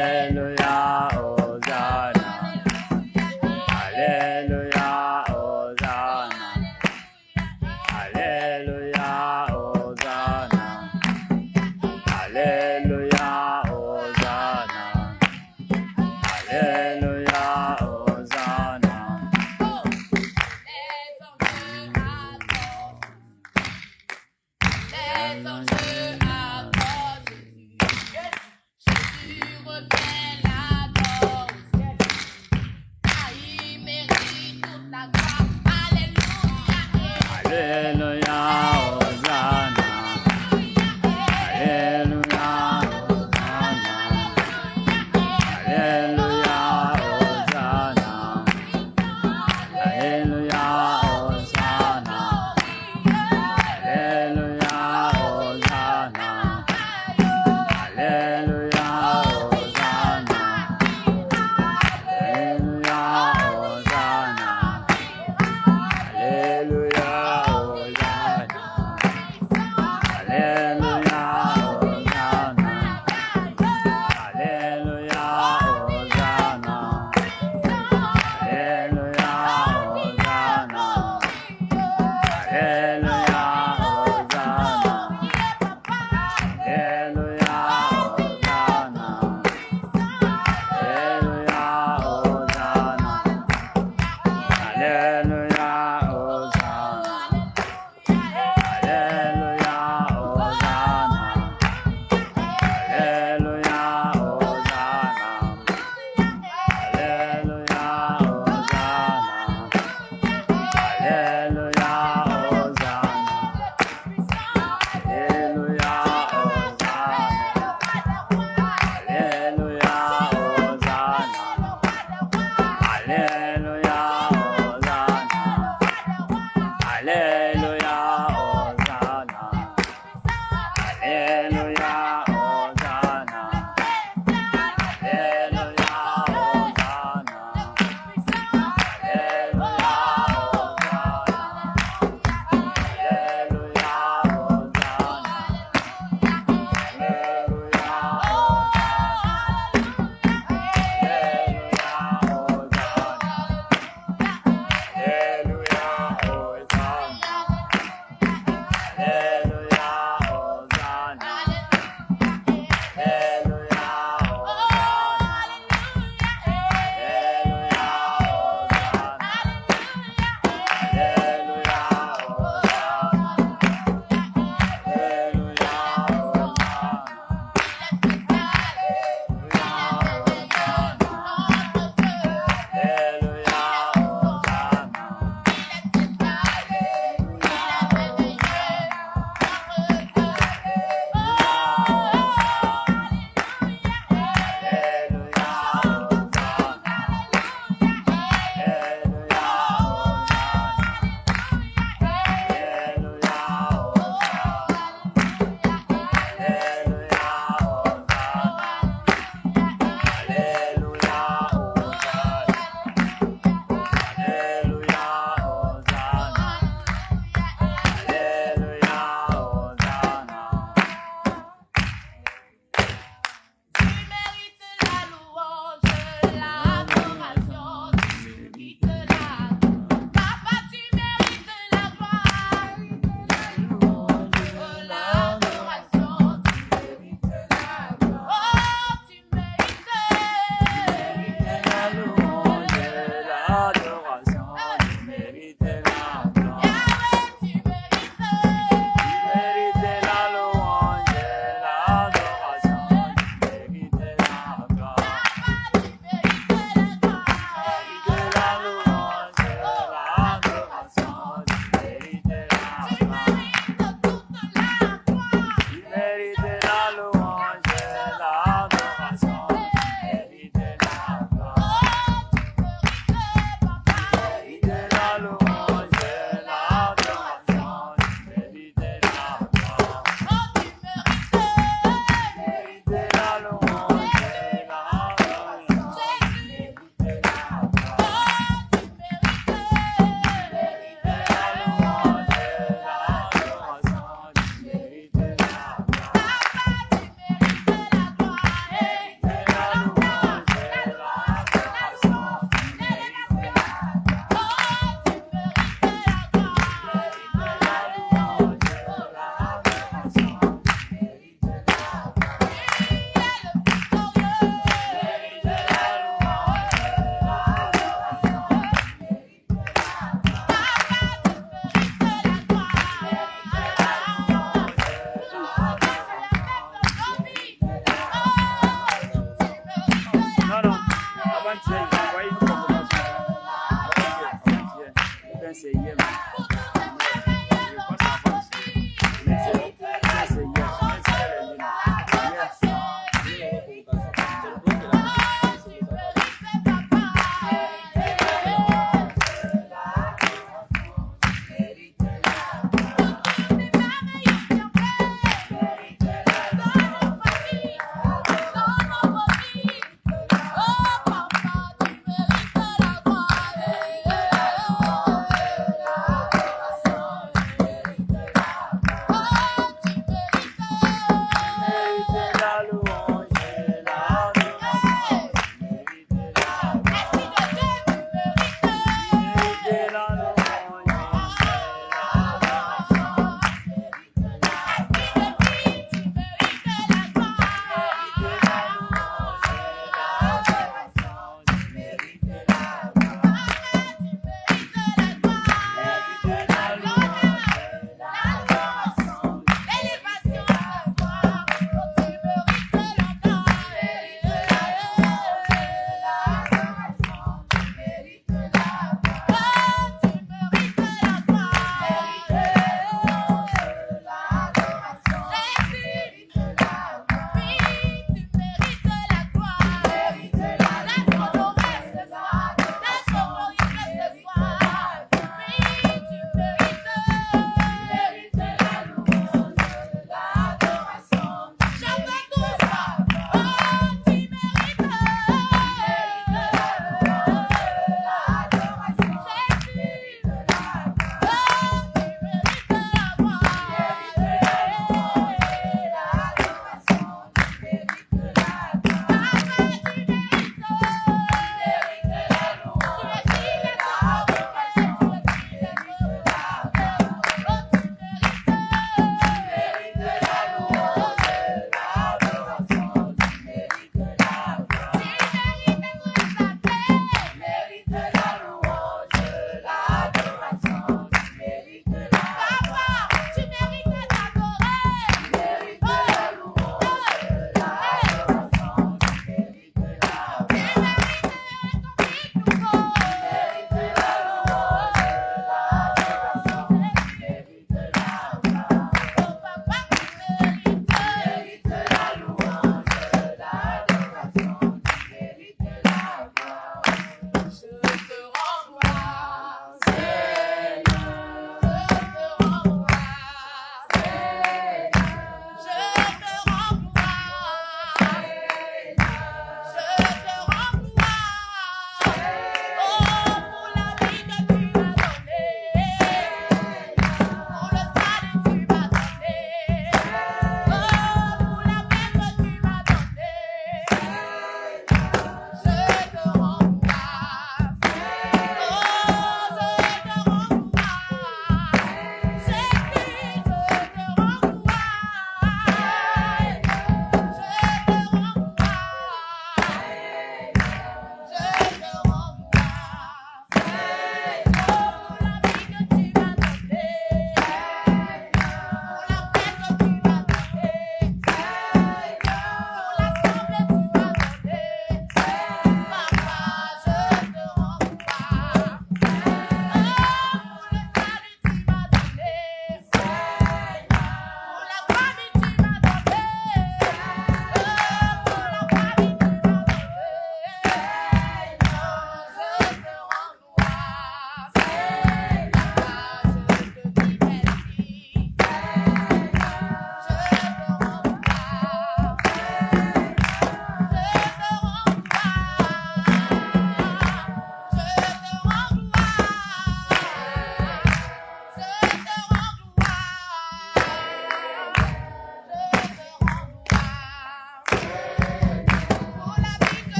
Alléluia, Hosanna. Alléluia, Hosanna. Alléluia, Hosanna. Alléluia, Hosanna. Alléluia, Hosanna. Les anges adorent Jésus. Jésus revient là.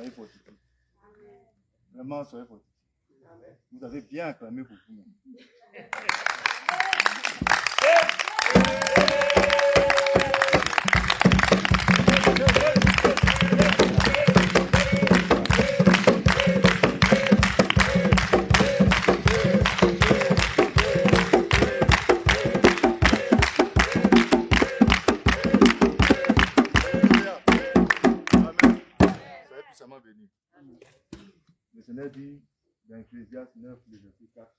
soyez fortifiés. Vraiment, soyez fortifiés. Vous avez bien acclamé pour vous. Béni. Le Seigneur dit dans Ecclésiaste 9, le verset 4,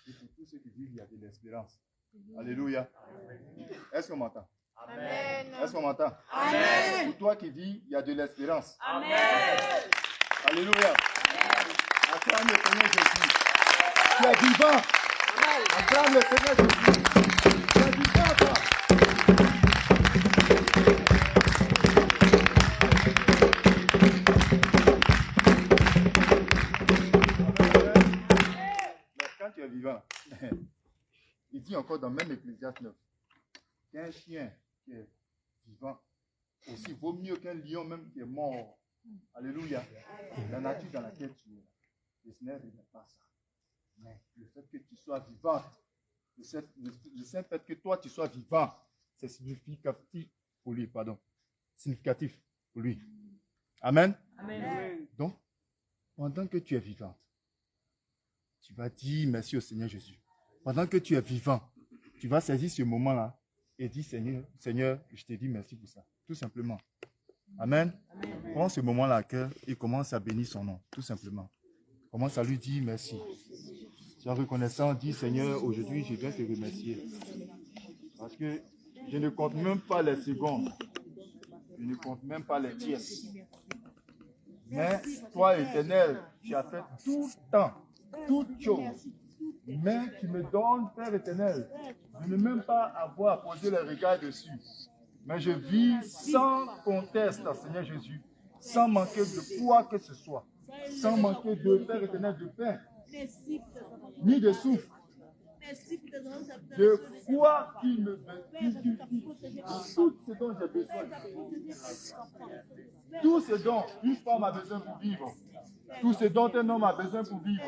et pour tous ceux qui vivent, il y a de l'espérance. Alléluia. Est-ce qu'on m'entend? Amen. Est-ce qu'on m'entend? Amen. Pour toi qui vis, il y a de l'espérance. Amen. Alléluia. Acclame le Seigneur Jésus. Tu es vivant. Acclame le Seigneur Jésus. Tu es vivant, toi. Tu es vivant. Il dit encore dans même Ecclésiaste 9 qu'un chien qui est vivant aussi vaut mieux qu'un lion même qui est mort. Alléluia. La nature dans laquelle tu es, le Seigneur ne regarde pas ça. Mais le fait que tu sois vivant, le simple fait que toi tu sois vivant, c'est significatif pour lui, pardon. Significatif pour lui. Amen. Amen. Donc, pendant que tu es vivante, tu vas dire merci au Seigneur Jésus. Pendant que tu es vivant, tu vas saisir ce moment-là et dire Seigneur, je te dis merci pour ça. Tout simplement. Amen. Prends ce moment-là à cœur et commence à bénir son nom. Tout simplement. Commence à lui dire merci. Sois reconnaissant, dis Seigneur, aujourd'hui je viens te remercier. Parce que je ne compte même pas les secondes. Je ne compte même pas les tierces. Mais toi, Éternel, tu as fait tout le temps, toutes choses. Mais tu me donnes, Père éternel, de ne même pas avoir posé le regard dessus. Mais je vis sans conteste, Seigneur Jésus, sans manquer de quoi que ce soit, sans manquer de, Père éternel, de pain, ni de souffle, de quoi qu'il me tout ce dont j'ai besoin. Tout ce dont une femme a besoin pour vivre. Tout ce dont un homme a besoin pour vivre.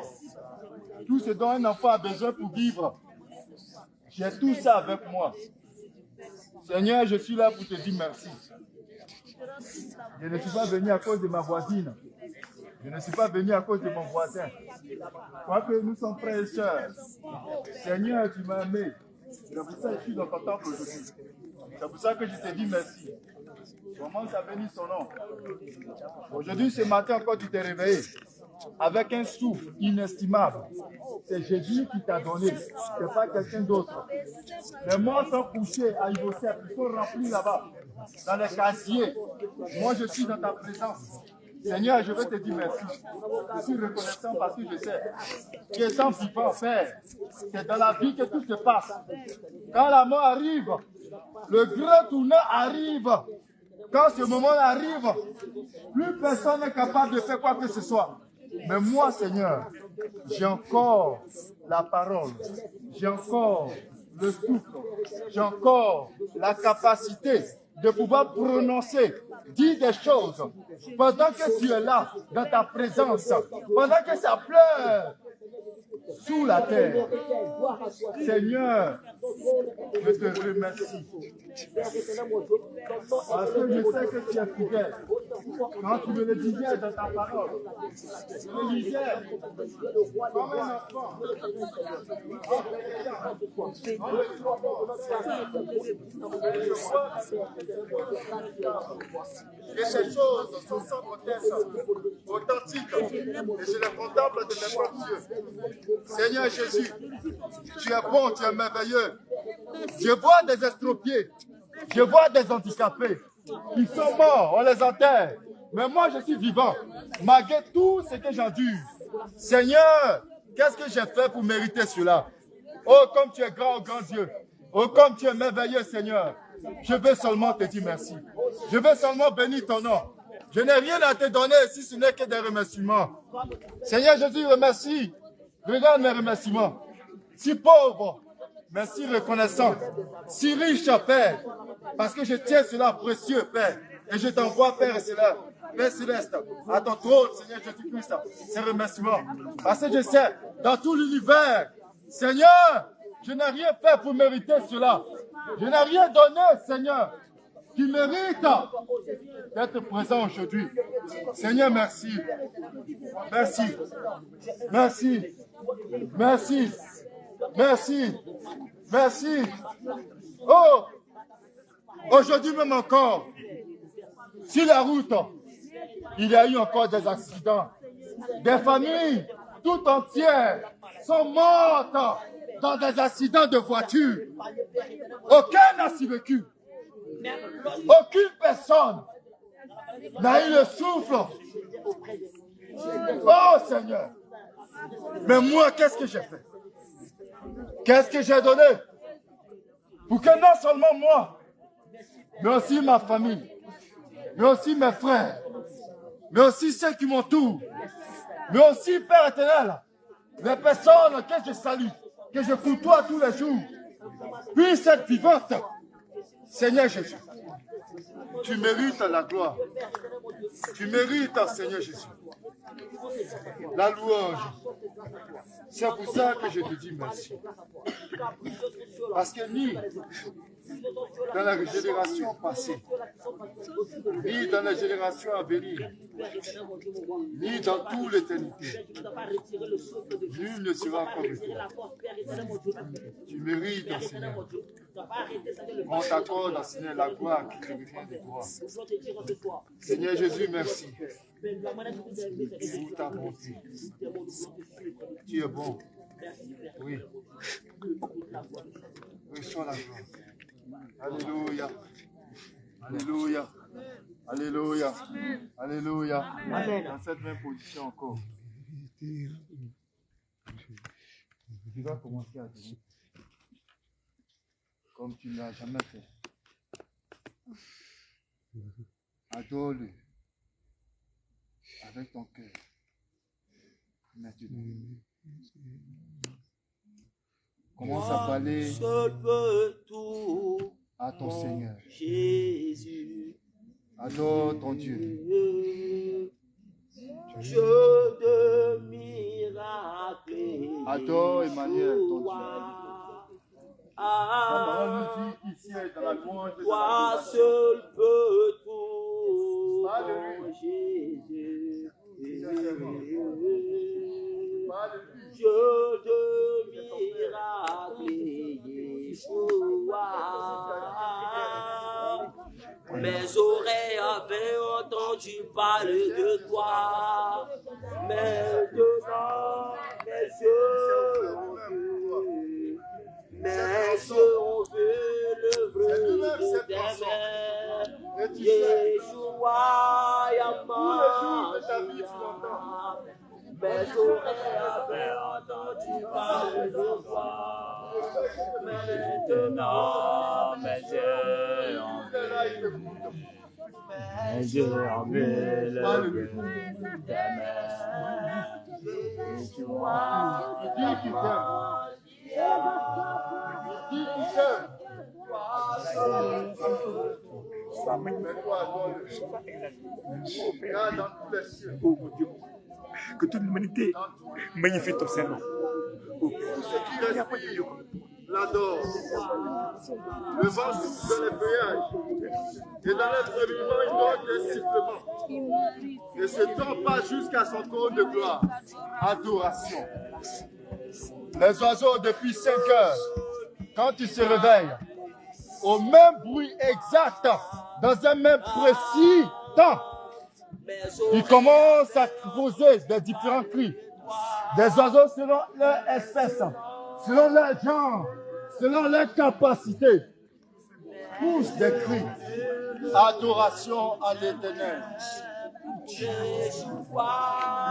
Tout ce dont un enfant a besoin pour vivre. J'ai tout ça avec moi. Seigneur, je suis là pour te dire merci. Je ne suis pas venu à cause de ma voisine. Je ne suis pas venu à cause de mon voisin. Quoique nous sommes frères et sœurs. Seigneur, tu m'as aimé. C'est pour ça que je suis dans ton temple aujourd'hui. C'est pour ça que je te dis merci. Commence à bénir son nom. Aujourd'hui, ce matin encore, tu t'es réveillé avec un souffle inestimable. C'est Jésus qui t'a donné. Ce n'est pas quelqu'un d'autre. Les morts sont couchés à Ivocep. Ils sont remplis là-bas, dans les casiers. Moi, je suis dans ta présence. Seigneur, je veux te dire merci. Je suis reconnaissant parce que je sais qu'étant vivant, Père, c'est dans la vie que tout se passe. Quand la mort arrive, le grand tournant arrive. Quand ce moment arrive, plus personne n'est capable de faire quoi que ce soit. Mais moi, Seigneur, j'ai encore la parole, j'ai encore le souffle, j'ai encore la capacité de pouvoir prononcer, dire des choses, pendant que tu es là, dans ta présence, pendant que ça pleure sous la terre. Seigneur, je te remercie. Parce que je sais que tu es fidèle. Quand tu me le disais dans ta parole, tu me disais comme un enfant. Et ces choses sont sans conteste, authentiques, et je les contemple de mes propres yeux. Seigneur Jésus, tu es bon, tu es merveilleux. Je vois des estropiés, je vois des handicapés. Ils sont morts, on les enterre. Mais moi, je suis vivant, malgré tout ce que j'endure. Seigneur, qu'est-ce que j'ai fait pour mériter cela? Oh, comme tu es grand, oh grand Dieu. Oh, comme tu es merveilleux, Seigneur. Je veux seulement te dire merci. Je veux seulement bénir ton nom. Je n'ai rien à te donner si ce n'est que des remerciements. Seigneur Jésus, remercie. Regarde mes remerciements. Si pauvre, mais si reconnaissant. Si riche, Père. Parce que je tiens cela précieux, Père. Et je t'envoie, Père, cela Père Céleste, à ton trône, Seigneur Jésus-Christ, ces remerciements. Parce que je sais, dans tout l'univers, Seigneur, je n'ai rien fait pour mériter cela. Je n'ai rien donné, Seigneur, qui mérite d'être présent aujourd'hui. Seigneur, merci. Merci. Merci. Merci. Merci. Merci. Oh! Aujourd'hui même encore, sur la route, il y a eu encore des accidents. Des familles tout entières sont mortes dans des accidents de voiture. Aucun n'a survécu. Aucune personne n'a eu le souffle. Oh Seigneur. Mais moi, qu'est-ce que j'ai fait? Qu'est-ce que j'ai donné? Pour que non seulement moi, mais aussi ma famille, mais aussi mes frères, mais aussi ceux qui m'entourent, mais aussi, Père éternel, les personnes que je salue, que je côtoie tous les jours, puissent être vivantes. Seigneur Jésus, tu mérites la gloire. Tu mérites, Seigneur Jésus, la louange. C'est pour ça que je te dis merci. Parce que ni dans la génération passée, ni dans la génération à venir, ni dans toute l'éternité, nul ne sera comme toi. Tu mérites, Seigneur. On t'accorde, Seigneur, la gloire qui te revient de toi. Seigneur Jésus, merci. Pour ta bonté. Tu es bon. Oui. Reçois la gloire. Alléluia. Alléluia. Alléluia. Alléluia. Dans cette même position encore. Tu vas commencer à donner. Comme tu ne l'as jamais fait. Adore-le. Avec ton cœur. Maintenant. Commence à parler à ton Seigneur. Jésus. Adore ton Dieu. Dieu de miracles. Adore Emmanuel, ton Dieu. Ah, Ici dans la louange de toi seul peux tout. Alléluia. Jésus. Alléluia. Dieu de miracles, Yeshua. Mes oreilles avaient entendu parler de toi. Maintenant, mes yeux ont vu. Mes yeux ont vu l'œuvre de tes mains. Yeshua, Yamashia. Mes oreilles avaient entendu parler de toi. Maintenant, mes yeux ont vu. Mes yeux ont vu le but de tes mains. Tu vois, Dis qui t'aime. Dis qui t'aime. Mais toi, adore-le. Regarde dans tous les cieux. Oh mon Dieu, que toute l'humanité magnifie ton Saint-Nom. Tout ce qui respire l'adore. Le vent souffle dans les feuillages. Et dans les firmaments, il donne des sifflements. Et ce temps passe jusqu'à son trône de gloire. Adoration. Les oiseaux, depuis 5 heures, quand ils se réveillent, au même bruit exact, dans un même précis temps, ils commencent à poser des différents cris. Des oiseaux selon leur espèce, selon leur genre, selon leur capacité, poussent des cris. Adoration à l'Éternel.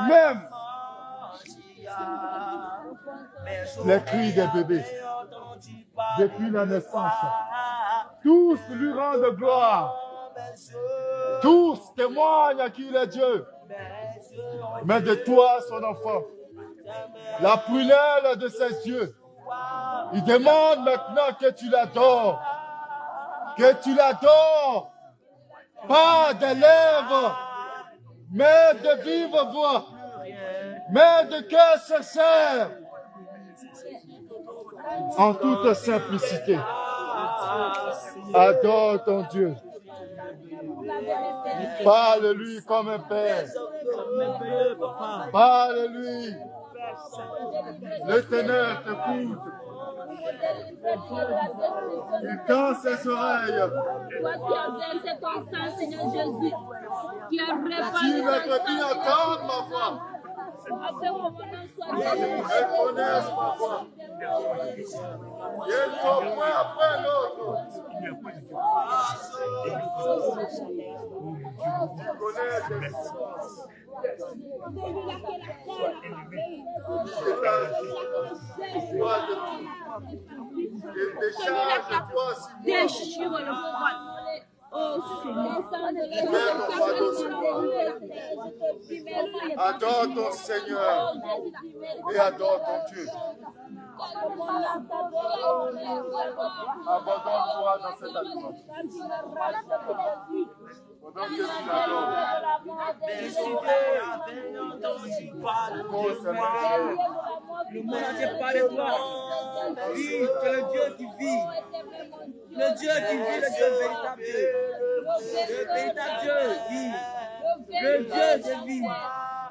Même les cris des bébés, depuis la naissance, tous lui rendent gloire. Tous témoignent qu'il est Dieu. Mais de toi, son enfant, la prunelle de ses yeux, il demande maintenant que tu l'adores. Que tu l'adores. Pas des lèvres, mais de vive voix, mais de cœur sincère, en toute simplicité. Adore ton Dieu. Parle-lui comme un père. Parle-lui. L'Éternel t'écoute. Il tend ses oreilles. Toi qui as versé ton sang, Seigneur Jésus, qui a répandu Tu ne peux plus entendre ma voix. afin que mon nom soit Elles connaissent ma voix. Elles sont point après l'autre. Tu connais tes souffrances. Il décharge de toi si moi. déchire le poil. Oh Seigneur, Mets ton fardeau sur moi. Adore ton Seigneur et adore ton Dieu. Abandonne-toi dans cette atmosphère. Pendant que tu l'adores. Le monde entier parle de toi. Oui, tu es le Dieu qui vit. Le Dieu qui vit, le Dieu véritable Dieu. Le véritable Dieu vit. Le Dieu qui vit.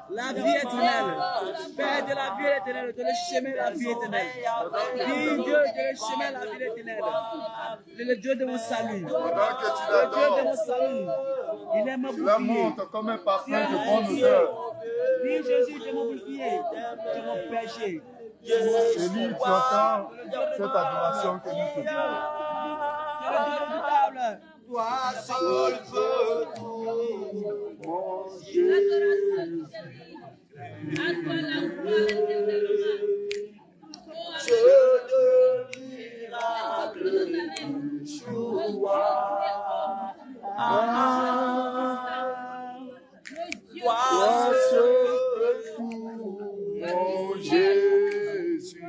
La vie éternelle. Père de la vie éternelle, de le chemin de la vie éternelle. Dis Dieu de le chemin de la vie éternelle. Le Dieu de mon salut. Pendant que tu Le Dieu de l'adores, mon salut. Il aime tu la bouclier. montes comme un parfum de bonne odeur. Dis Jésus, tu es mon bouclier. Tu es mon péché. Élie, tu entends cette adoration que nous te faisons. Tu es le Dieu redoutable. Toi seul peux tout, mon Dieu. Dieu de miracle, Yeshua. Toi seul peux tout, mon Jésus.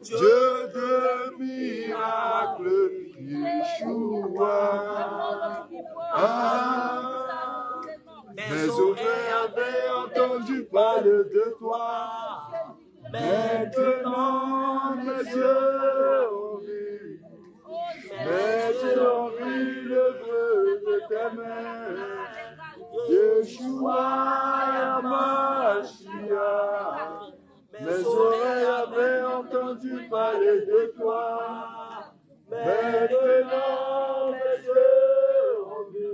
Dieu de miracle, Yeshua. Mes oreilles avaient entendu parler de toi. Maintenant, mes yeux ont vu. Mes yeux ont vu l'œuvre de tes mains. Yeshua, Yamashia. Mes oreilles avaient entendu parler de toi. Maintenant, mes yeux ont vu.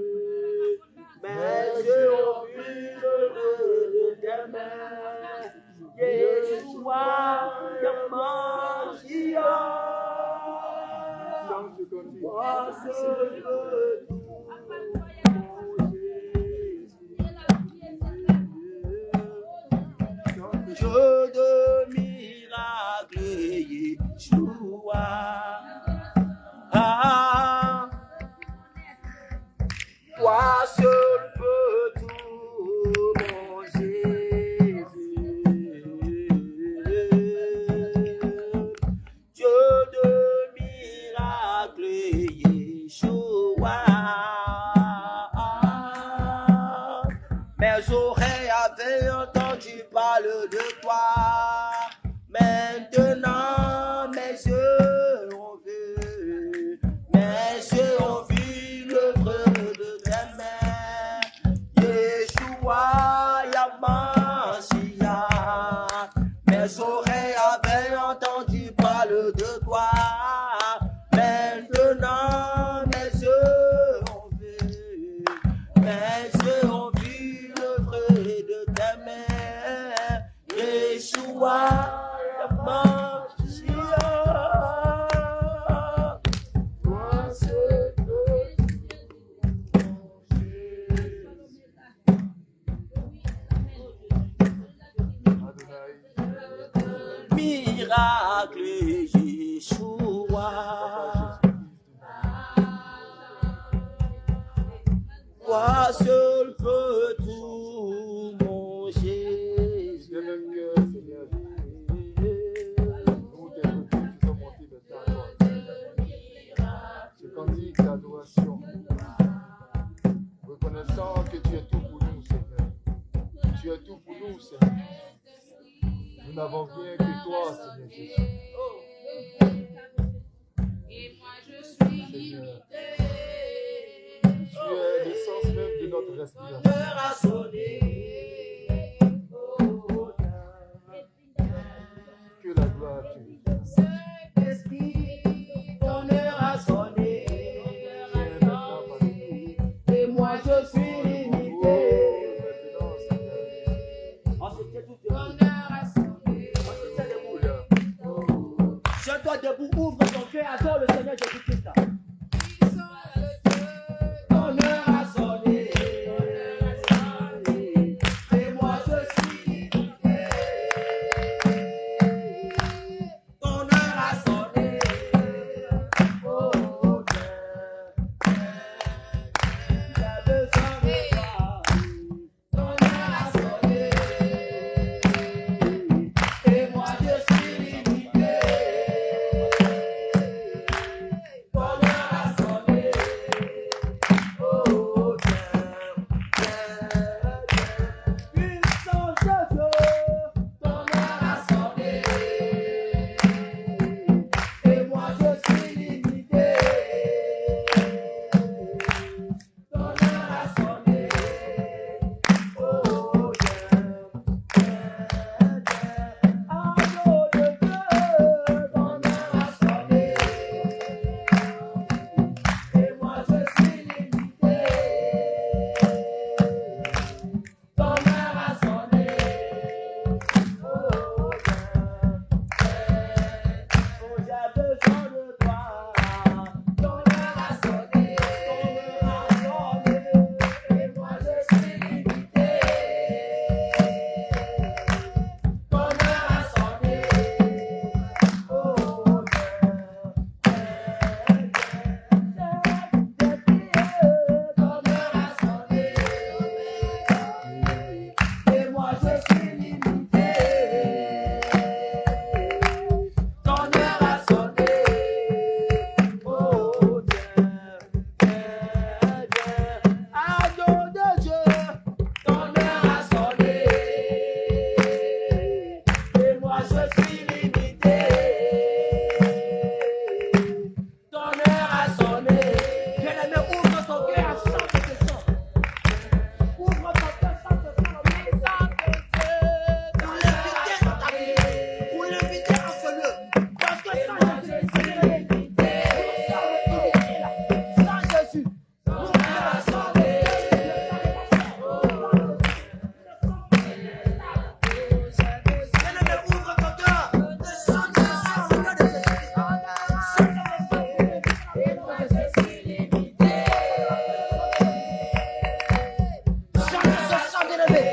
Mes yeux ont vu l'œuvre de tes mains. Yeshua, Yamashia. Moi, seul veux tout. Dieu de miracle, Yeshua. Toi seul peux tout, mon Jésus. Dieu de miracle, Yeshua. Mes oreilles avaient entendu parler de toi. Maintenant, mes yeux ont vu. Mes yeux ont vu l'œuvre de tes mains. Yeshua, Yamashia. Mes oreilles avaient entendu parler de toi. Maintenant, mes yeux ont vu. Mes yeux ont vu l'œuvre de tes mains. Yeshua, Yamashia. Toi seul peux miracle, Yeshua. Toi seul peux tout, mon Jésus. Seigneur, nous tes petits faisons monter de ta gloire. Ce cantique d'adoration nous, Seigneur. Nous n'avons rien que toi, Seigneur Jésus. Seigneur, tu es l'essence même de notre respiration. Que la gloire te revienne. Ton heure a sonné. Et moi je suis limité. Tiens-toi debout, ouvre ton cœur, adore le Seigneur Jésus-Christ. Ton heure a sonné. Et moi je suis limité. Ton heure a sonné. Oh, j'ai besoin de toi. Ton heure a sonné. Et moi je suis limité. Ton heure a sonné. Oh, puissance de Dieu, ton heure a sonné. Et moi je suis limité. Ton heure a sonné. Oh, Agneau de Dieu, ton heure a sonné. Et moi je suis limité. Ton heure a sonné. Oh, j'ai besoin de toi. Ton heure a sonné. Ton heure a sonné. Et moi je suis limité. Ton heure a sonné. Oh, ton heure a sonné. Et moi je suis limité. Ton heure a sonné. Oh, Agneau de Dieu, ton heure a sonné. Et moi je suis limité. Ton heure a sonné. Bien-aimé, ouvre ton cœur à chaque question. Ouvre ton cœur, chante ta pour l'inviter dans ta vie, pour l'inviter en ce lieu. Parce que sans Jésus, sans Jésus, ton heure a sonné. Bien-aimé, ouvre ton cœur. Chante le Seigneur de Jésus-Christ. Et moi je suis limité. Chante ce chant bien-aimé.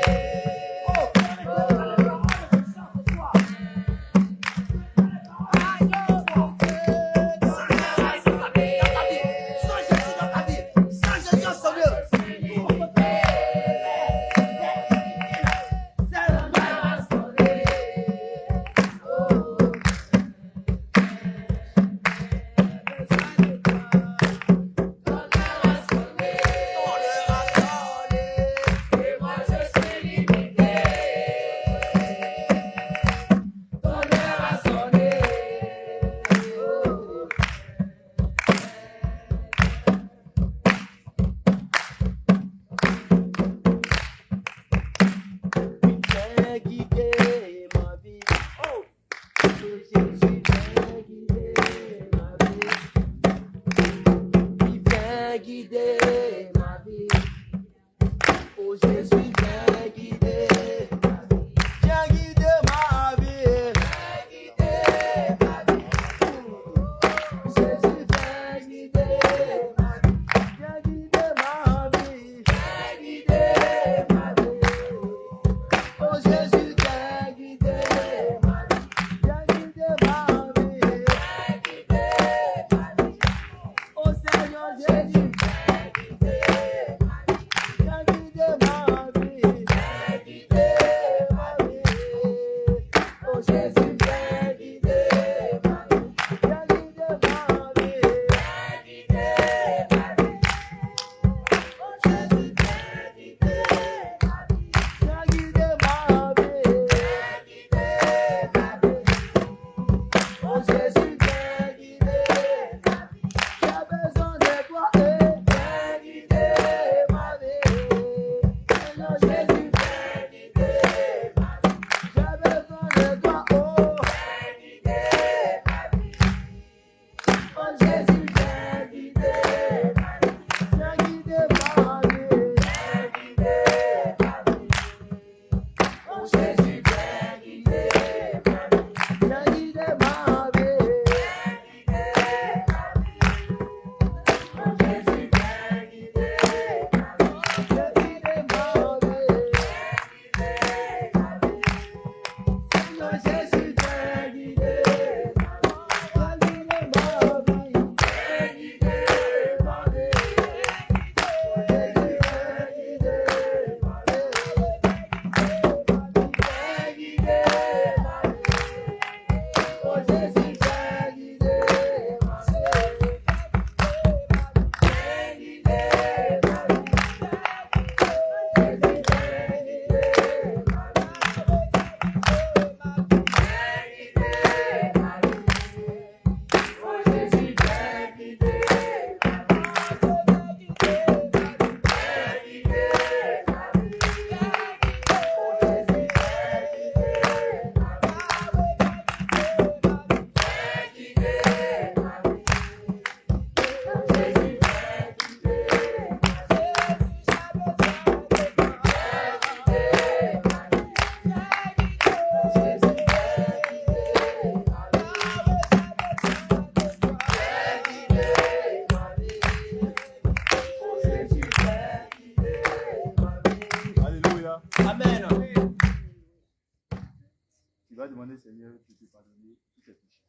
demander, Seigneur, de te pardonner tous tes péchés.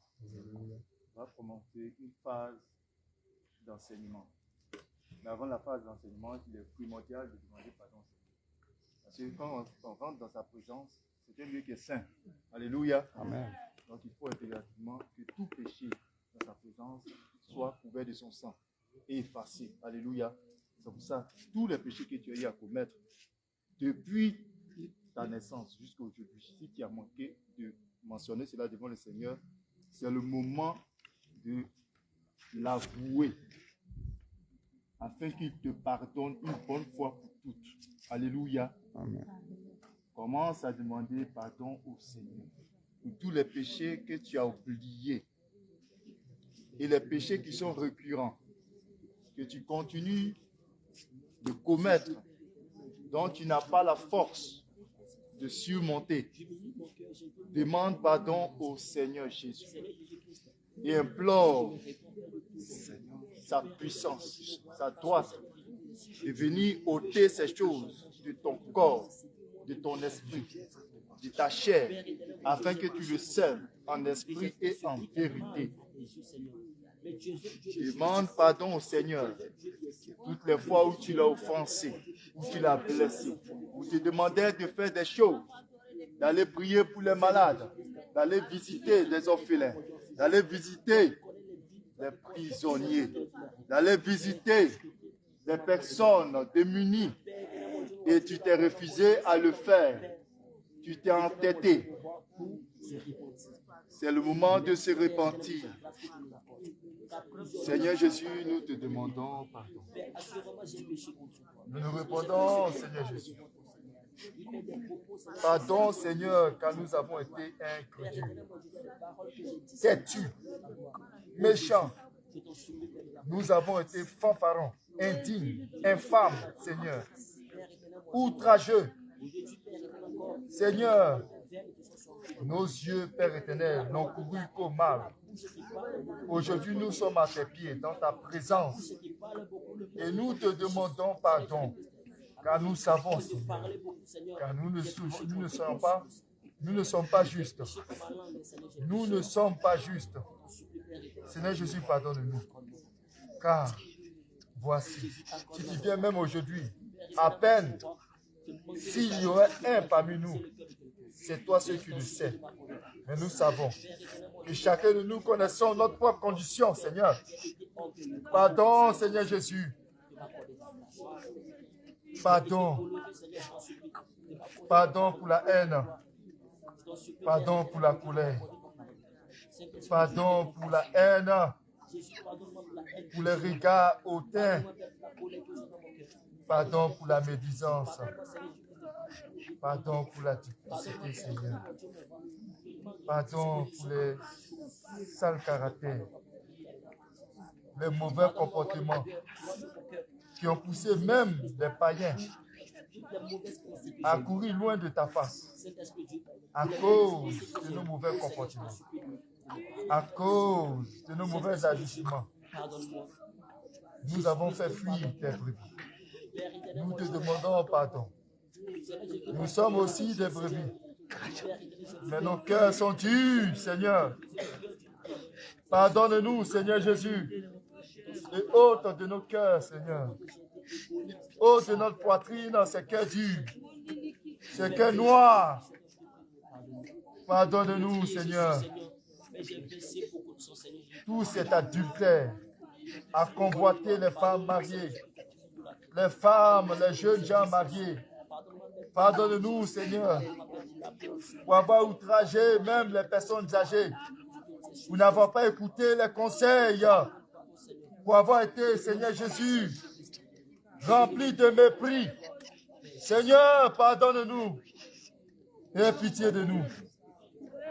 On va commencer une phase d'enseignement. Mais avant la phase d'enseignement, il est primordial de demander pardon au Seigneur. Parce que quand on rentre dans sa présence, c'est un lieu qui est saint. Alléluia. Amen. Donc il faut impérativement que tout péché dans sa présence soit couvert de son sang et effacé. Alléluia. C'est pour ça que tous les péchés que tu as eu à commettre depuis ta naissance jusqu'à aujourd'hui, si tu as manqué de mentionner cela devant le Seigneur, c'est le moment de l'avouer afin qu'il te pardonne une bonne fois pour toutes. Alléluia. Amen. Commence à demander pardon au Seigneur pour tous les péchés que tu as oubliés et les péchés qui sont récurrents, que tu continues de commettre, dont tu n'as pas la force de surmonter. Demande pardon au Seigneur Jésus et implore sa puissance, sa droite, de venir ôter ces choses de ton corps, de ton esprit, de ta chair, afin que tu le serves en esprit et en vérité. Demande pardon au Seigneur toutes les fois où tu l'as offensé, où tu l'as blessé, où tu demandais de faire des choses, d'aller prier pour les malades, d'aller visiter les orphelins, d'aller visiter les prisonniers, d'aller visiter des personnes démunies, et tu t'es refusé à le faire. Tu t'es entêté. C'est le moment de se repentir. Seigneur Jésus, nous te demandons pardon. Nous nous répondons, Seigneur Jésus. Pardon, Seigneur, car nous avons été incrédules, têtus, méchants. Nous avons été fanfarons, indignes, infâmes, Seigneur, outrageux. Seigneur, nos yeux, Père éternel, n'ont couru qu'au mal. Aujourd'hui, nous sommes à tes pieds, dans ta présence, et nous te demandons pardon, car nous savons, Seigneur, car nous ne sommes pas justes. Nous ne sommes pas justes. Seigneur Jésus, pardonne-nous, car voici, si tu viens même aujourd'hui, à peine, s'il y aurait un parmi nous, c'est toi ceux qui le sais. Mais nous savons que chacun de nous connaissons notre propre condition, Seigneur. Pardon, Seigneur Jésus. Pardon. Pardon pour la haine. Pardon pour la colère. Pardon pour la haine. Pour les regards hautains. Pardon pour la médisance. Pardon pour la duplicité, Seigneur. Pardon pour les sales caractères, les mauvais comportements qui ont poussé même les païens à courir loin de ta face à cause de nos mauvais comportements, à cause de nos mauvais agissements. Nous avons fait fuir tes brebis. Nous te demandons pardon. Nous sommes aussi des brebis. Mais nos cœurs sont durs, Seigneur. Pardonne-nous, Seigneur Jésus. Et ôte de nos cœurs, Seigneur. Ôte de notre poitrine ces cœurs durs, ces cœurs noirs. Pardonne-nous, Seigneur. Tout cet adultère à convoiter les femmes mariées, les femmes, les jeunes gens mariés. Pardonne-nous, Seigneur, pour avoir outragé même les personnes âgées, pour n'avoir pas écouté les conseils, pour avoir été, Seigneur Jésus, rempli de mépris. Seigneur, pardonne-nous. Aie pitié de nous.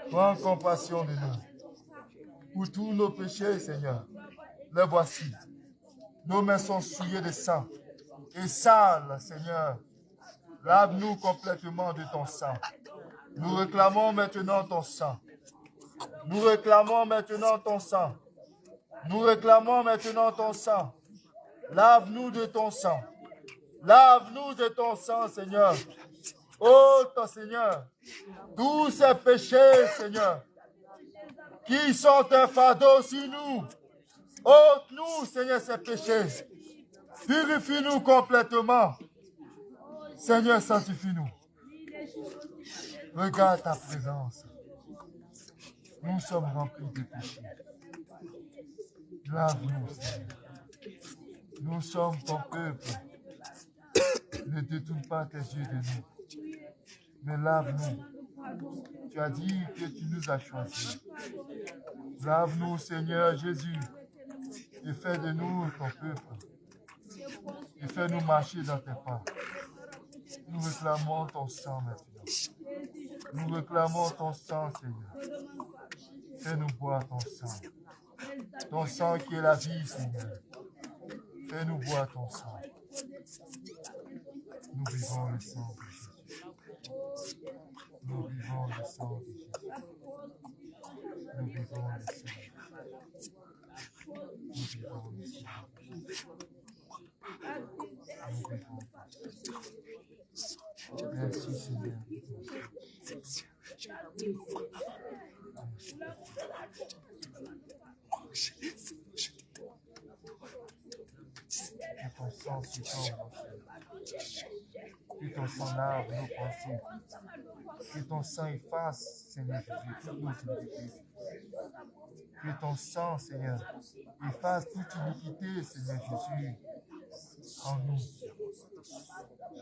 Prends compassion de nous. Pour tous nos péchés, Seigneur, les voici. Nos mains sont souillées de sang et sales, Seigneur. Lave-nous complètement de ton sang. Nous réclamons maintenant ton sang. Nous réclamons maintenant ton sang. Nous réclamons maintenant ton sang. Lave-nous de ton sang. Lave-nous de ton sang, Seigneur. Ôte, Seigneur, tous ces péchés, Seigneur, qui sont un fardeau sur nous. Ôte-nous, Seigneur, ces péchés. Purifie-nous complètement. Seigneur, sanctifie-nous. Regarde ta présence. Nous sommes remplis de péchés. Lave-nous, Seigneur. Nous sommes ton peuple. Ne détourne pas tes yeux de nous. Mais lave-nous. Tu as dit que tu nous as choisis. Lave-nous, Seigneur Jésus. Et fais de nous ton peuple. Et fais-nous marcher dans tes pas. Nous réclamons ton sang maintenant. Nous réclamons ton sang, Seigneur. Fais-nous boire ton sang. Ton sang qui est la vie, Seigneur. Fais-nous boire ton sang. Nous vivons le sang de Jésus. Nous vivons le sang de Jésus. Nous vivons le sang. Nous vivons le sang. Nous vivons. Merci, Seigneur. Que ton sang se tombe, que ton sang lave nos pensées, que ton sang efface, Seigneur Jésus, toutes nos iniquités. Que ton sang, Seigneur, efface toute iniquité, Seigneur Jésus, en nous.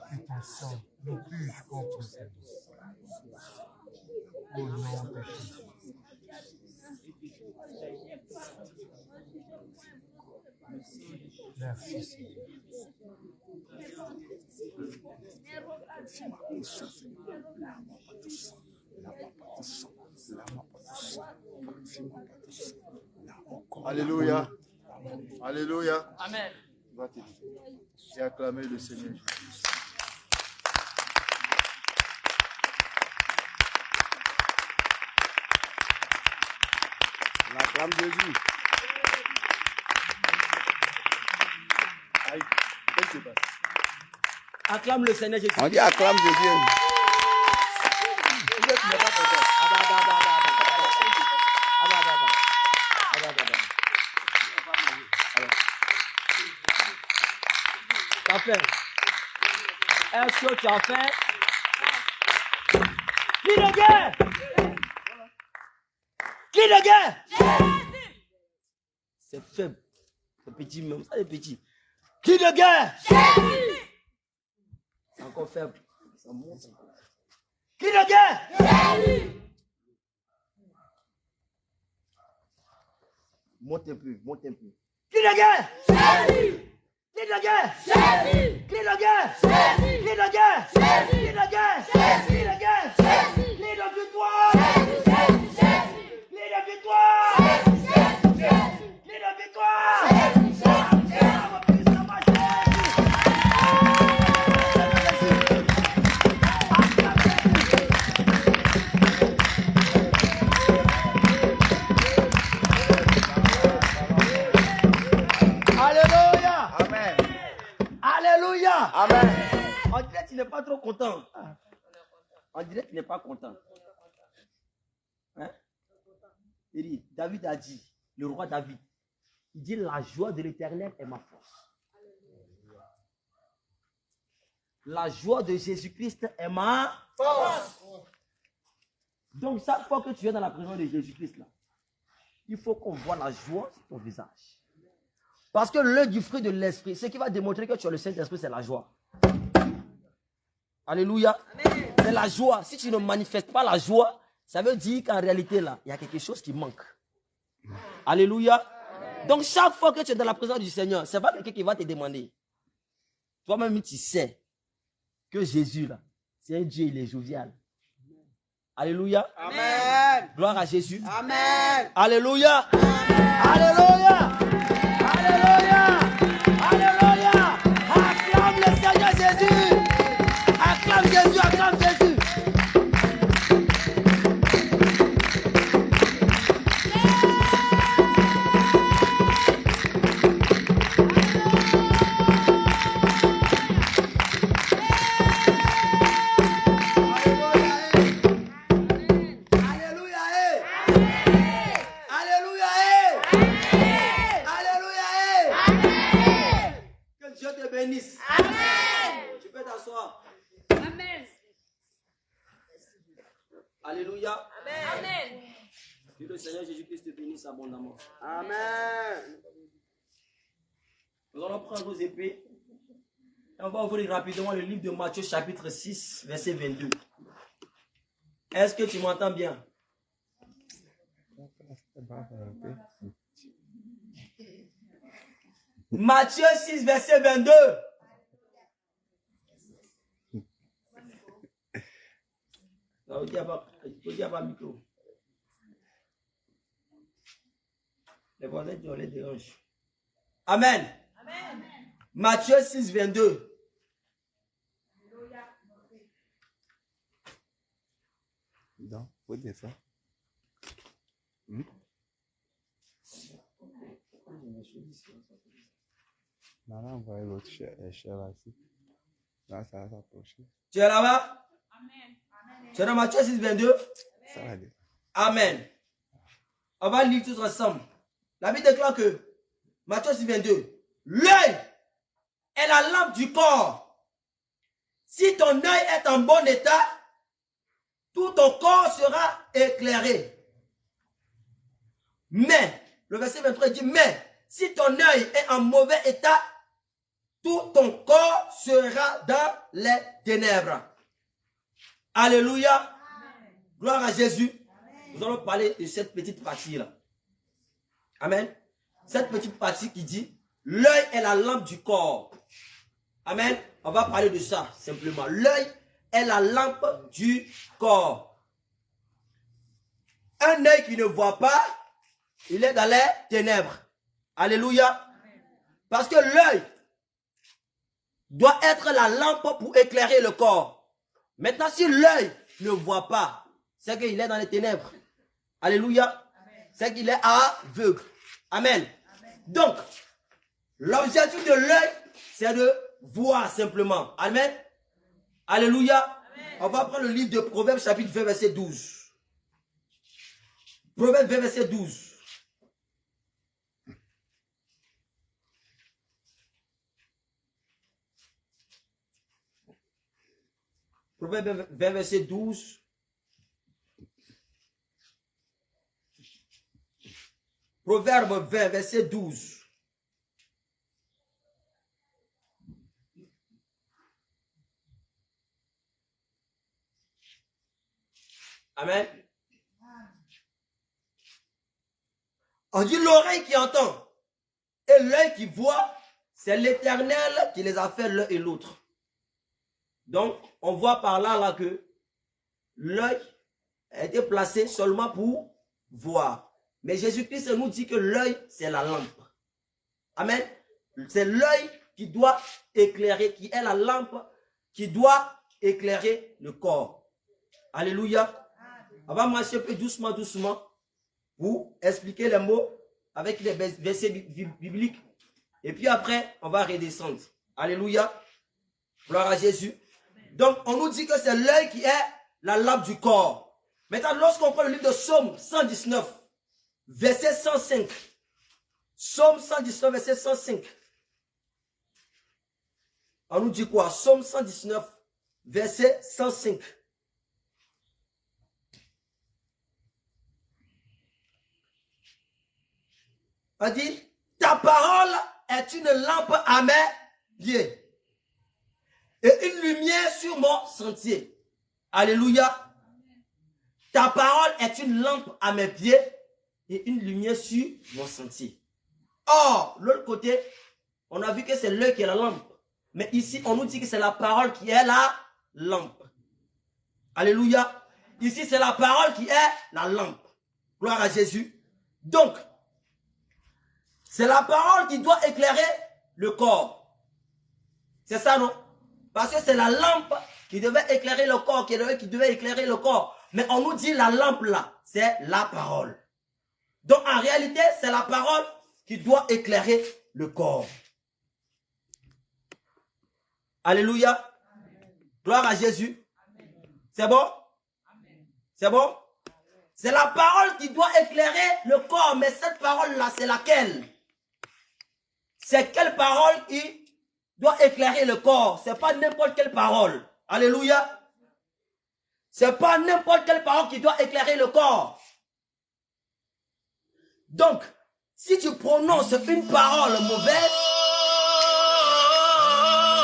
Que ton sang nous purge complètement. Au nom de Jésus. Merci, Seigneur. Alléluia. Alléluia. Amen. Va te dire. Et acclamer le Seigneur Jésus. On acclame Jésus. Aïe, qu'est-ce qui se passe? Acclame le Seigneur Jésus. On dit acclame Jésus. Tu as fait. Est-ce que tu as fait? Qui de guerre? Qui de guerre? C'est faible. C'est petit même. Ça, c'est petit. Qui de guerre? C'est encore faible. Ça monte. Qui de guerre? Monte un peu, monte un peu. Qui de guerre? Qui de guerre? Qui de guerre? Qui de guerre? Qui de guerre? Qui de guerre? Qui de victoire? Qui de victoire? Qui de victoire? Alléluia! Amen. Alléluia! Amen. On dirait que tu n'es pas trop content. On dirait que tu n'es pas content. Hein? Il dit, David a dit, le roi David, il dit, la joie de l'Éternel est ma force. La joie de Jésus-Christ est ma force. Donc, chaque fois que tu es dans la présence de Jésus-Christ, là, il faut qu'on voit la joie sur ton visage. Parce que l'œil du fruit de l'esprit, ce qui va démontrer que tu as le Saint-Esprit, c'est la joie. Alléluia. C'est la joie. Si tu ne manifestes pas la joie, ça veut dire qu'en réalité, là, il y a quelque chose qui manque. Alléluia. Donc, chaque fois que tu es dans la présence du Seigneur, ce n'est pas quelqu'un qui va te demander. Toi-même, tu sais que Jésus, là, c'est un Dieu, il est jovial. Alléluia. Amen. Gloire à Jésus. Amen. Alléluia. Alléluia. Alléluia. Alléluia. Acclame le Seigneur Jésus. Acclame Jésus, acclame Jésus. bénisse. Amen. Tu peux t'asseoir. Amen. Alléluia. Amen. Que le Seigneur Jésus-Christ te bénisse abondamment. Amen. Nous allons prendre nos épées. Et on va ouvrir rapidement le livre de Matthieu chapitre 6, verset 22. Est-ce que tu m'entends bien? Matthieu 6, verset 22. Non, il n'y a pas de micro. Les voisins qui ont les dérange. Amen. Amen. Matthieu 6, 22. Non, faut dire ça. Maintenant, on va l'autre chair là-ci. Là, ça va s'approcher. Tu es là-bas? Tu es dans Matthieu 6, 22? Ça va dire. Amen. On va lire tous ensemble. La Bible déclare que Matthieu 6, 22. L'œil est la lampe du corps. Si ton œil est en bon état, tout ton corps sera éclairé. Mais, le verset 23 dit, mais si ton œil est en mauvais état, tout ton corps sera dans les ténèbres. Alléluia. Gloire à Jésus. Nous allons parler de cette petite partie-là. Amen. Cette petite partie qui dit, l'œil est la lampe du corps. Amen. On va parler de ça simplement. L'œil est la lampe du corps. Un œil qui ne voit pas, il est dans les ténèbres. Alléluia. Parce que l'œil doit être la lampe pour éclairer le corps. Maintenant, si l'œil ne voit pas, c'est qu'il est dans les ténèbres. Alléluia. C'est qu'il est aveugle. Amen. Donc, l'objectif de l'œil, c'est de voir simplement. Amen. Alléluia. Amen. On va prendre le livre de Proverbes chapitre 20 verset 12. Proverbes 20 verset 12. Proverbes 20 verset 12. Proverbe 20 verset 12. Amen. On dit l'oreille qui entend et l'œil qui voit, c'est l'Éternel qui les a fait l'un et l'autre. Donc, on voit par là que l'œil a été placé seulement pour voir. Mais Jésus-Christ nous dit que l'œil, c'est la lampe. Amen. C'est l'œil qui doit éclairer, qui est la lampe qui doit éclairer le corps. Alléluia. On va marcher un peu doucement, doucement pour expliquer les mots avec les versets bibliques. Et puis après, on va redescendre. Alléluia. Gloire à Jésus. Donc, on nous dit que c'est l'œil qui est la lampe du corps. Maintenant, lorsqu'on prend le livre de Psaume 119, verset 105. Psaume 119, verset 105. On nous dit quoi? Psaume 119, verset 105. On dit, ta parole est une lampe à mes pieds et une lumière sur mon sentier. Alléluia. Ta parole est une lampe à mes pieds et une lumière sur mon sentier. Or, l'autre côté, on a vu que c'est l'œil qui est la lampe. Mais ici, on nous dit que c'est la parole qui est la lampe. Alléluia. Ici, c'est la parole qui est la lampe. Gloire à Jésus. Donc, c'est la parole qui doit éclairer le corps. C'est ça, non? Parce que c'est la lampe qui devait éclairer le corps, qui devait éclairer le corps. Mais on nous dit la lampe là, c'est la parole. Donc en réalité, c'est la parole qui doit éclairer le corps. Alléluia. Gloire à Jésus. C'est bon? C'est bon? C'est la parole qui doit éclairer le corps. Mais cette parole là, c'est laquelle? C'est quelle parole qui doit éclairer le corps. Ce n'est pas n'importe quelle parole. Alléluia. Ce n'est pas n'importe quelle parole qui doit éclairer le corps. Donc, si tu prononces une parole mauvaise,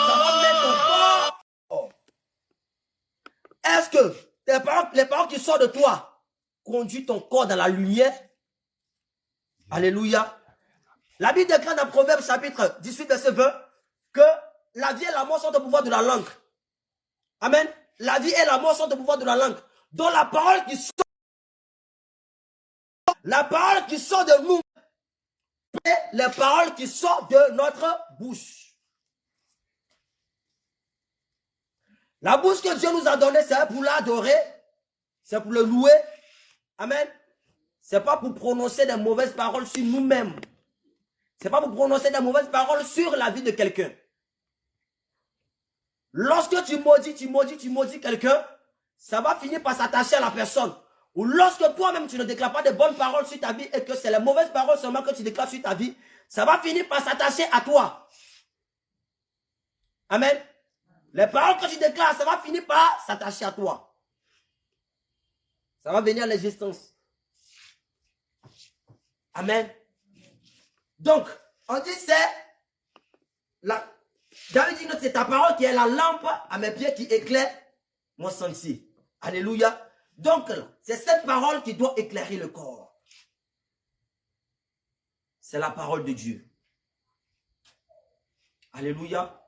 ça va mettre ton corps. Est-ce que les paroles qui sortent de toi conduisent ton corps dans la lumière? Alléluia. La Bible déclare dans Proverbes chapitre 18, verset 20, que la vie et la mort sont au pouvoir de la langue. Amen. La vie et la mort sont au pouvoir de la langue. Donc la parole qui sort de nous, les paroles qui sortent de notre bouche. La bouche que Dieu nous a donnée, c'est pour l'adorer, c'est pour le louer. Amen. C'est pas pour prononcer des mauvaises paroles sur nous-mêmes. C'est pas pour prononcer des mauvaises paroles sur la vie de quelqu'un. Lorsque tu maudis quelqu'un, ça va finir par s'attacher à la personne. Ou lorsque toi-même tu ne déclares pas de bonnes paroles sur ta vie et que c'est les mauvaises paroles seulement que tu déclares sur ta vie, ça va finir par s'attacher à toi. Amen. Les paroles que tu déclares, ça va finir par s'attacher à toi. Ça va venir à l'existence. Amen. Donc, on dit David dit, c'est ta parole qui est la lampe à mes pieds qui éclaire mon sentier. Alléluia. Donc, c'est cette parole qui doit éclairer le corps. C'est la parole de Dieu. Alléluia.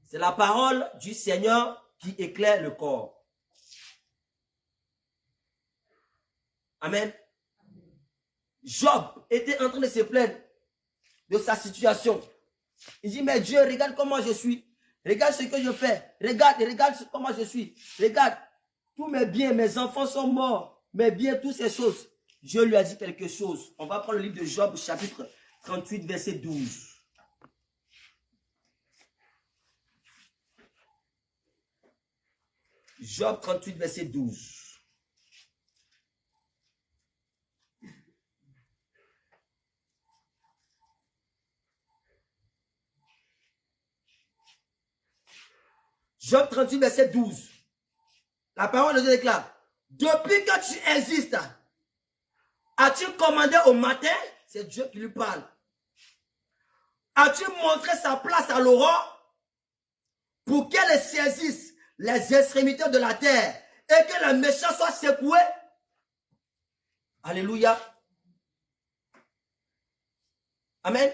C'est la parole du Seigneur qui éclaire le corps. Amen. Job était en train de se plaindre de sa situation. Il dit, mais Dieu, regarde comment je suis. Regarde ce que je fais. Regarde comment je suis. Regarde, tous mes biens, mes enfants sont morts. Mes biens, toutes ces choses. Dieu lui a dit quelque chose. On va prendre le livre de Job, chapitre 38, verset 12. Job 38, verset 12. Job 38, verset 12. La parole de Dieu déclare, depuis que tu existes, as-tu commandé au matin? C'est Dieu qui lui parle. As-tu montré sa place à l'aurore pour qu'elle saisisse les extrémités de la terre et que les méchants soient secoués? Alléluia. Amen.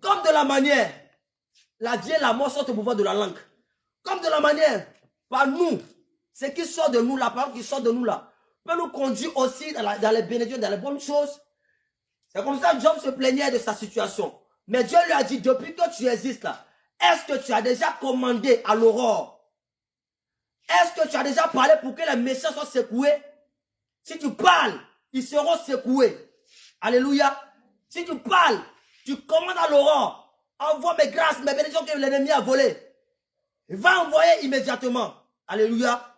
Comme de la manière, la vie et la mort sont au pouvoir de la langue. Comme de la manière, par nous, ce qui sort de nous, la parole qui sort de nous là, peut nous conduire aussi dans les bénédictions, dans les bonnes choses. C'est comme ça que Job se plaignait de sa situation. Mais Dieu lui a dit, depuis que tu existes là, est-ce que tu as déjà commandé à l'aurore? Est-ce que tu as déjà parlé pour que les méchants soient secoués? Si tu parles, ils seront secoués. Alléluia. Si tu parles, tu commandes à l'aurore, envoie mes grâces, mes bénédictions que l'ennemi a volées. Il va envoyer immédiatement. Alléluia.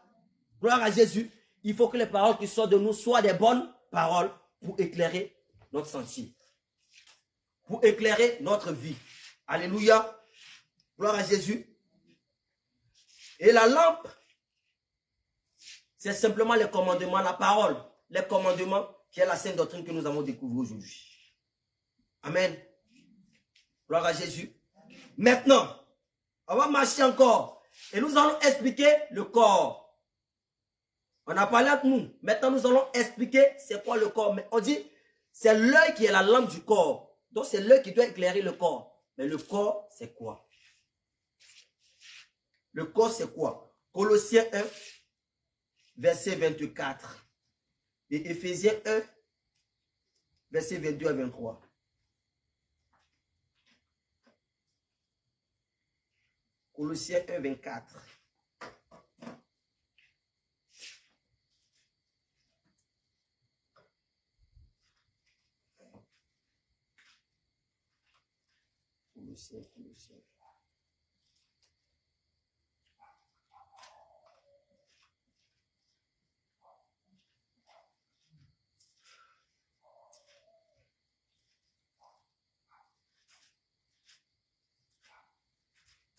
Gloire à Jésus. Il faut que les paroles qui sortent de nous soient des bonnes paroles pour éclairer notre sentier. Pour éclairer notre vie. Alléluia. Gloire à Jésus. Et la lampe, c'est simplement les commandements, la parole. Les commandements qui est la sainte doctrine que nous avons découvert aujourd'hui. Amen. Gloire à Jésus. Maintenant, on va marcher encore. Et nous allons expliquer le corps. On a parlé avec nous. Maintenant, nous allons expliquer c'est quoi le corps. Mais on dit, c'est l'œil qui est la lampe du corps. Donc, c'est l'œil qui doit éclairer le corps. Mais le corps, c'est quoi? Le corps, c'est quoi? Colossiens 1, verset 24. Et Éphésiens 1, verset 22 à 23. Colossiens 1, 24. Colossiens.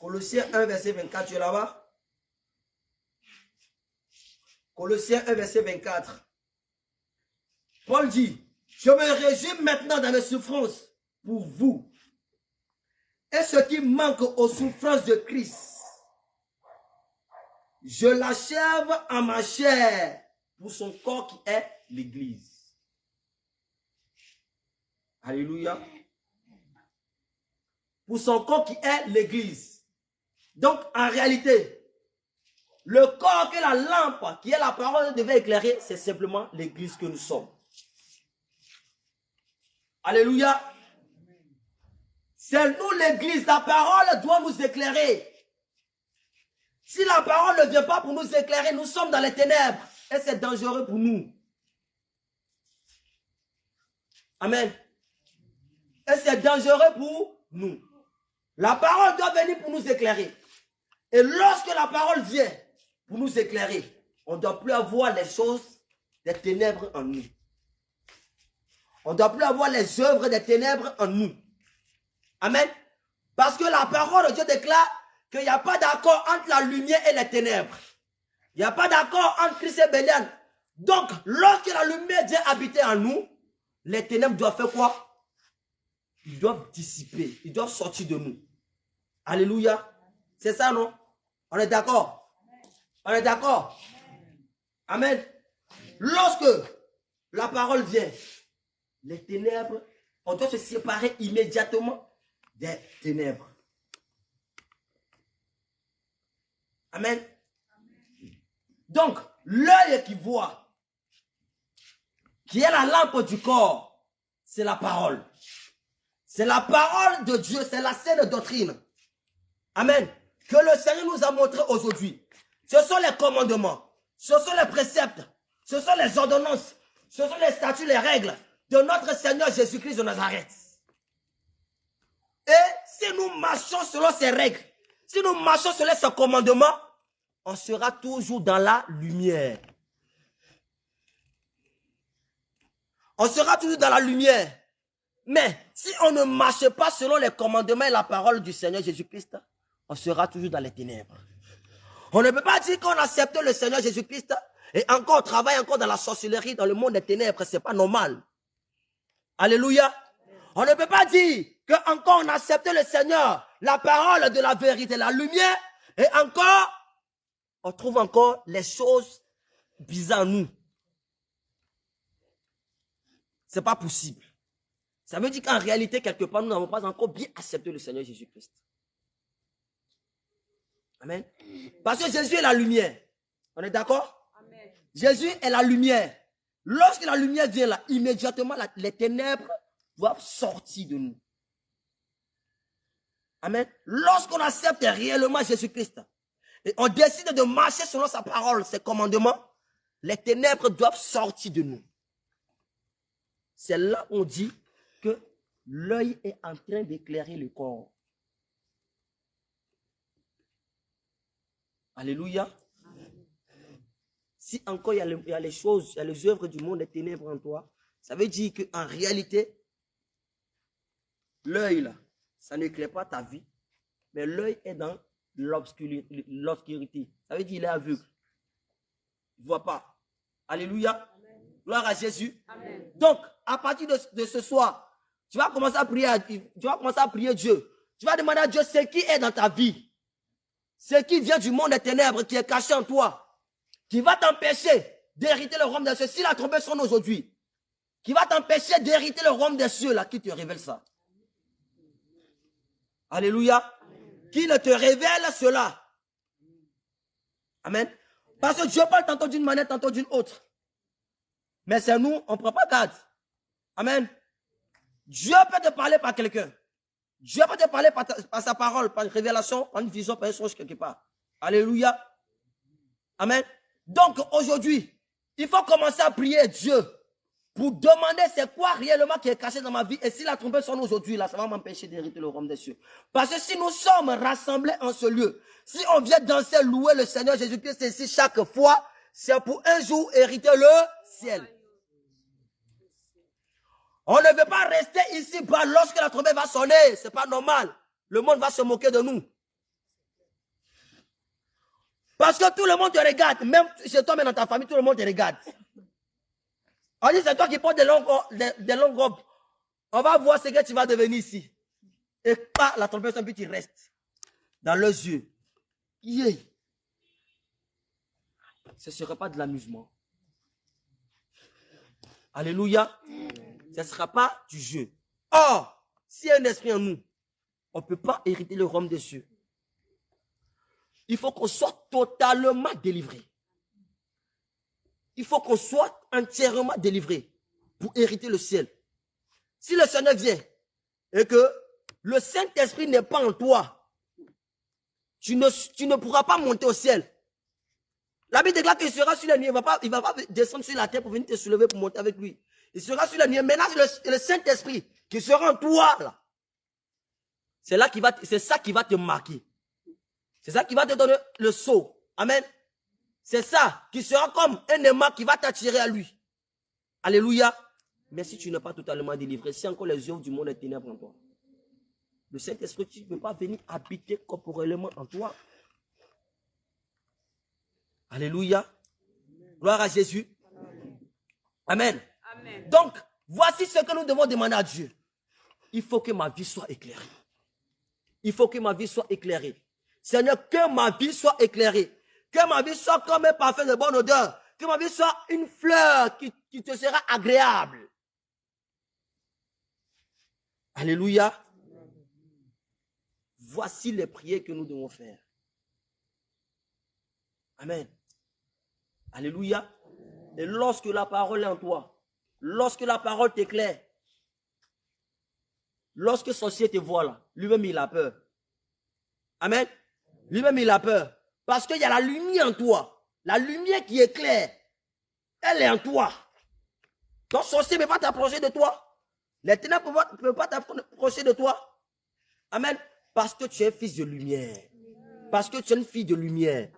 Colossiens 1, verset 24, tu es là-bas? Colossiens 1, verset 24. Paul dit, je me réjouis maintenant dans mes souffrances pour vous. Et ce qui manque aux souffrances de Christ, je l'achève en ma chair pour son corps qui est l'Église. Alléluia. Pour son corps qui est l'Église. Donc, en réalité, le corps que la lampe, qui est la parole, devait éclairer, c'est simplement l'Église que nous sommes. Alléluia. C'est nous l'Église. La parole doit nous éclairer. Si la parole ne vient pas pour nous éclairer, nous sommes dans les ténèbres. Et c'est dangereux pour nous. Amen. Et c'est dangereux pour nous. La parole doit venir pour nous éclairer. Et lorsque la parole vient pour nous éclairer, on ne doit plus avoir les choses des ténèbres en nous. On ne doit plus avoir les œuvres des ténèbres en nous. Amen. Parce que la parole de Dieu déclare qu'il n'y a pas d'accord entre la lumière et les ténèbres. Il n'y a pas d'accord entre Christ et Bélial. Donc, lorsque la lumière vient habiter en nous, les ténèbres doivent faire quoi? Ils doivent dissiper. Ils doivent sortir de nous. Alléluia. C'est ça, non? On est d'accord? On est d'accord? Amen. Lorsque la parole vient, les ténèbres, on doit se séparer immédiatement des ténèbres. Amen. Donc, l'œil qui voit, qui est la lampe du corps, c'est la parole. C'est la parole de Dieu, c'est la saine doctrine. Amen. Que le Seigneur nous a montré aujourd'hui. Ce sont les commandements, ce sont les préceptes, ce sont les ordonnances, ce sont les statuts, les règles de notre Seigneur Jésus-Christ de Nazareth. Et si nous marchons selon ces règles, si nous marchons selon ces commandements, on sera toujours dans la lumière. On sera toujours dans la lumière. Mais si on ne marche pas selon les commandements et la parole du Seigneur Jésus-Christ, on sera toujours dans les ténèbres. On ne peut pas dire qu'on accepte le Seigneur Jésus-Christ et encore on travaille encore dans la sorcellerie, dans le monde des ténèbres. C'est pas normal. Alléluia. On ne peut pas dire que encore on accepte le Seigneur, la parole de la vérité, la lumière, et encore on trouve encore les choses bizarres en nous. C'est pas possible. Ça veut dire qu'en réalité, quelque part, nous n'avons pas encore bien accepté le Seigneur Jésus-Christ. Amen. Parce que Jésus est la lumière. On est d'accord? Amen. Jésus est la lumière. Lorsque la lumière vient là, immédiatement, les ténèbres doivent sortir de nous. Amen. Lorsqu'on accepte réellement Jésus-Christ et on décide de marcher selon sa parole, ses commandements, les ténèbres doivent sortir de nous. C'est là qu'on dit que l'œil est en train d'éclairer le corps. Alléluia. Si encore il y a les choses, il y a les œuvres du monde des ténèbres en toi, ça veut dire qu'en réalité, l'œil là, ça n'éclaire pas ta vie, mais l'œil est dans l'obscurité. Ça veut dire qu'il est aveugle. Il ne voit pas. Alléluia. Amen. Gloire à Jésus. Amen. Donc, à partir de ce soir, tu vas commencer à prier Dieu. Tu vas demander à Dieu ce qui est dans ta vie. Ce qui vient du monde des ténèbres, qui est caché en toi, qui va t'empêcher d'hériter le royaume des cieux. Si la trompette sonne aujourd'hui, qui va t'empêcher d'hériter le royaume des cieux, là, qui te révèle ça? Alléluia. Amen. Qui ne te révèle cela? Amen. Parce que Dieu parle tantôt d'une manière, tantôt d'une autre. Mais c'est nous, on ne prend pas garde. Amen. Dieu peut te parler par quelqu'un. Dieu peut te parler par sa parole, par une révélation, par une vision, par un songe quelque part. Alléluia. Amen. Donc aujourd'hui, il faut commencer à prier Dieu pour demander c'est quoi réellement qui est caché dans ma vie. Et si la trompette sonne aujourd'hui, là, ça va m'empêcher d'hériter le royaume des cieux. Parce que si nous sommes rassemblés en ce lieu, si on vient danser, louer le Seigneur Jésus-Christ ici chaque fois, c'est pour un jour hériter le ciel. On ne veut pas rester ici-bas lorsque la trompette va sonner. C'est pas normal. Le monde va se moquer de nous. Parce que tout le monde te regarde. Même chez toi, même dans ta famille, tout le monde te regarde. On dit, c'est toi qui portes des longues robes. On va voir ce que tu vas devenir ici. Et pas la trompette, puis tu restes dans leurs yeux. Yeah. Ce ne sera pas de l'amusement. Alléluia. Ce ne sera pas du jeu. Or, s'il y a un esprit en nous, on ne peut pas hériter le royaume des cieux. Il faut qu'on soit totalement délivré. Il faut qu'on soit entièrement délivré pour hériter le ciel. Si le Seigneur vient et que le Saint-Esprit n'est pas en toi, tu ne pourras pas monter au ciel. La Bible déclare qu'il sera sur la nuée. Il ne va pas descendre sur la terre pour venir te soulever pour monter avec lui. Il sera sur la nuée. Maintenant, c'est le Saint-Esprit qui sera en toi. Là. C'est ça qui va te marquer. C'est ça qui va te donner le saut. Amen. C'est ça qui sera comme un aimant qui va t'attirer à lui. Alléluia. Mais si tu n'es pas totalement délivré, si encore les œuvres du monde et ténèbres en toi, le Saint-Esprit ne peut pas venir habiter corporellement en toi. Alléluia. Gloire à Jésus. Amen. Amen. Donc, voici ce que nous devons demander à Dieu. Il faut que ma vie soit éclairée. Il faut que ma vie soit éclairée. Seigneur, que ma vie soit éclairée. Que ma vie soit comme un parfum de bonne odeur. Que ma vie soit une fleur qui te sera agréable. Alléluia. Voici les prières que nous devons faire. Amen. Alléluia. Et lorsque la parole est en toi, lorsque la parole t'éclaire, lorsque sorcier te voit là, lui-même il a peur. Amen. Lui-même il a peur. Parce qu'il y a la lumière en toi. La lumière qui éclaire, elle est en toi. Ton sorcier ne peut pas t'approcher de toi. Les ténèbres ne peuvent pas t'approcher de toi. Amen. Parce que tu es fils de lumière. Parce que tu es une fille de lumière.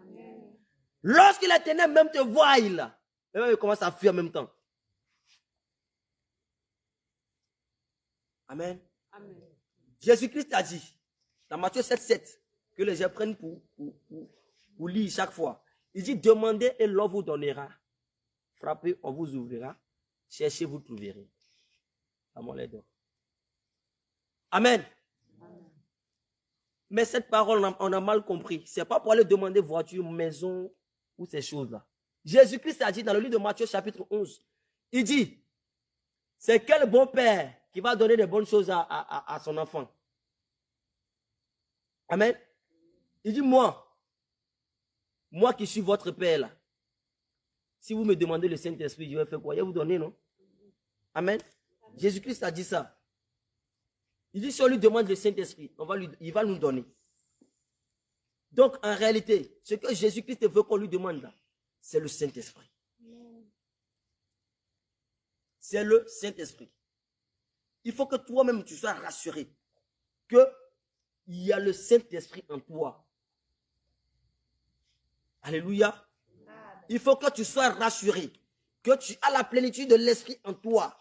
Lorsque les ténèbres même te voient, là, ils commencent à fuir en même temps. Amen. Amen. Jésus-Christ a dit, dans Matthieu 7,7, que les gens prennent pour lire chaque fois. Il dit, demandez et l'on vous donnera. Frappez, on vous ouvrira. Cherchez, vous trouverez. Amen. Mais cette parole, on a mal compris. Ce n'est pas pour aller demander voiture, maison ou ces choses-là. Jésus-Christ a dit dans le livre de Matthieu chapitre 11, il dit, c'est quel bon père qui va donner des bonnes choses à son enfant. Amen. Il dit, moi qui suis votre père là, si vous me demandez le Saint-Esprit, je vais faire quoi? Je vais vous donner, non? Amen. Jésus-Christ a dit ça. Il dit, si on lui demande le Saint-Esprit, il va nous donner. Donc, en réalité, ce que Jésus-Christ veut qu'on lui demande là, c'est le Saint-Esprit. C'est le Saint-Esprit. Il faut que toi-même, tu sois rassuré qu'il y a le Saint-Esprit en toi. Alléluia. Il faut que tu sois rassuré que tu as la plénitude de l'Esprit en toi.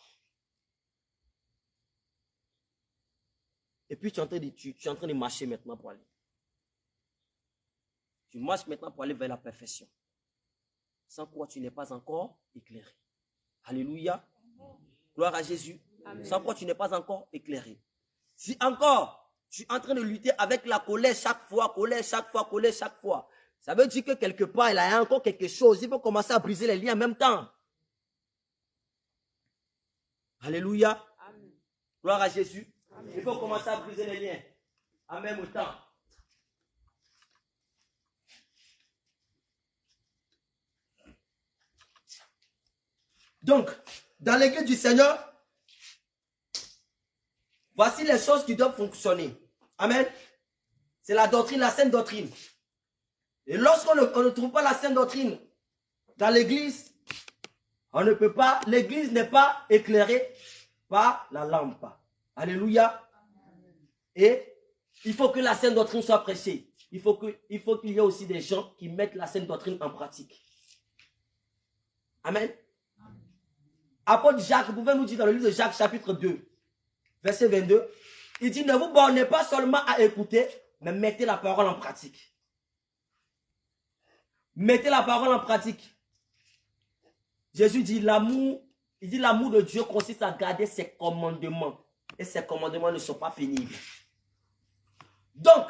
Et puis tu es en train de marcher maintenant pour aller. Tu marches maintenant pour aller vers la perfection. Sans quoi tu n'es pas encore éclairé. Alléluia. Gloire à Jésus. Amen. Sans quoi tu n'es pas encore éclairé. Si encore tu es en train de lutter avec la colère chaque fois, ça veut dire que quelque part il y a encore quelque chose. Il faut commencer à briser les liens en même temps. Alléluia. Amen. Gloire à Jésus. Amen. Il faut commencer à briser les liens en même temps. Donc, dans l'église du Seigneur, voici les choses qui doivent fonctionner. Amen. C'est la doctrine, la sainte doctrine. Et lorsqu'on ne trouve pas la sainte doctrine dans l'église, on ne peut pas, l'église n'est pas éclairée par la lampe. Alléluia. Et il faut que la sainte doctrine soit prêchée. Il faut qu'il y ait aussi des gens qui mettent la sainte doctrine en pratique. Amen. Apôtre Jacques, vous pouvez nous dire dans le livre de Jacques chapitre 2, verset 22, il dit, ne vous bornez pas seulement à écouter, mais mettez la parole en pratique. Mettez la parole en pratique. Jésus dit l'amour, il dit l'amour de Dieu consiste à garder ses commandements. Et ses commandements ne sont pas pénibles. Donc,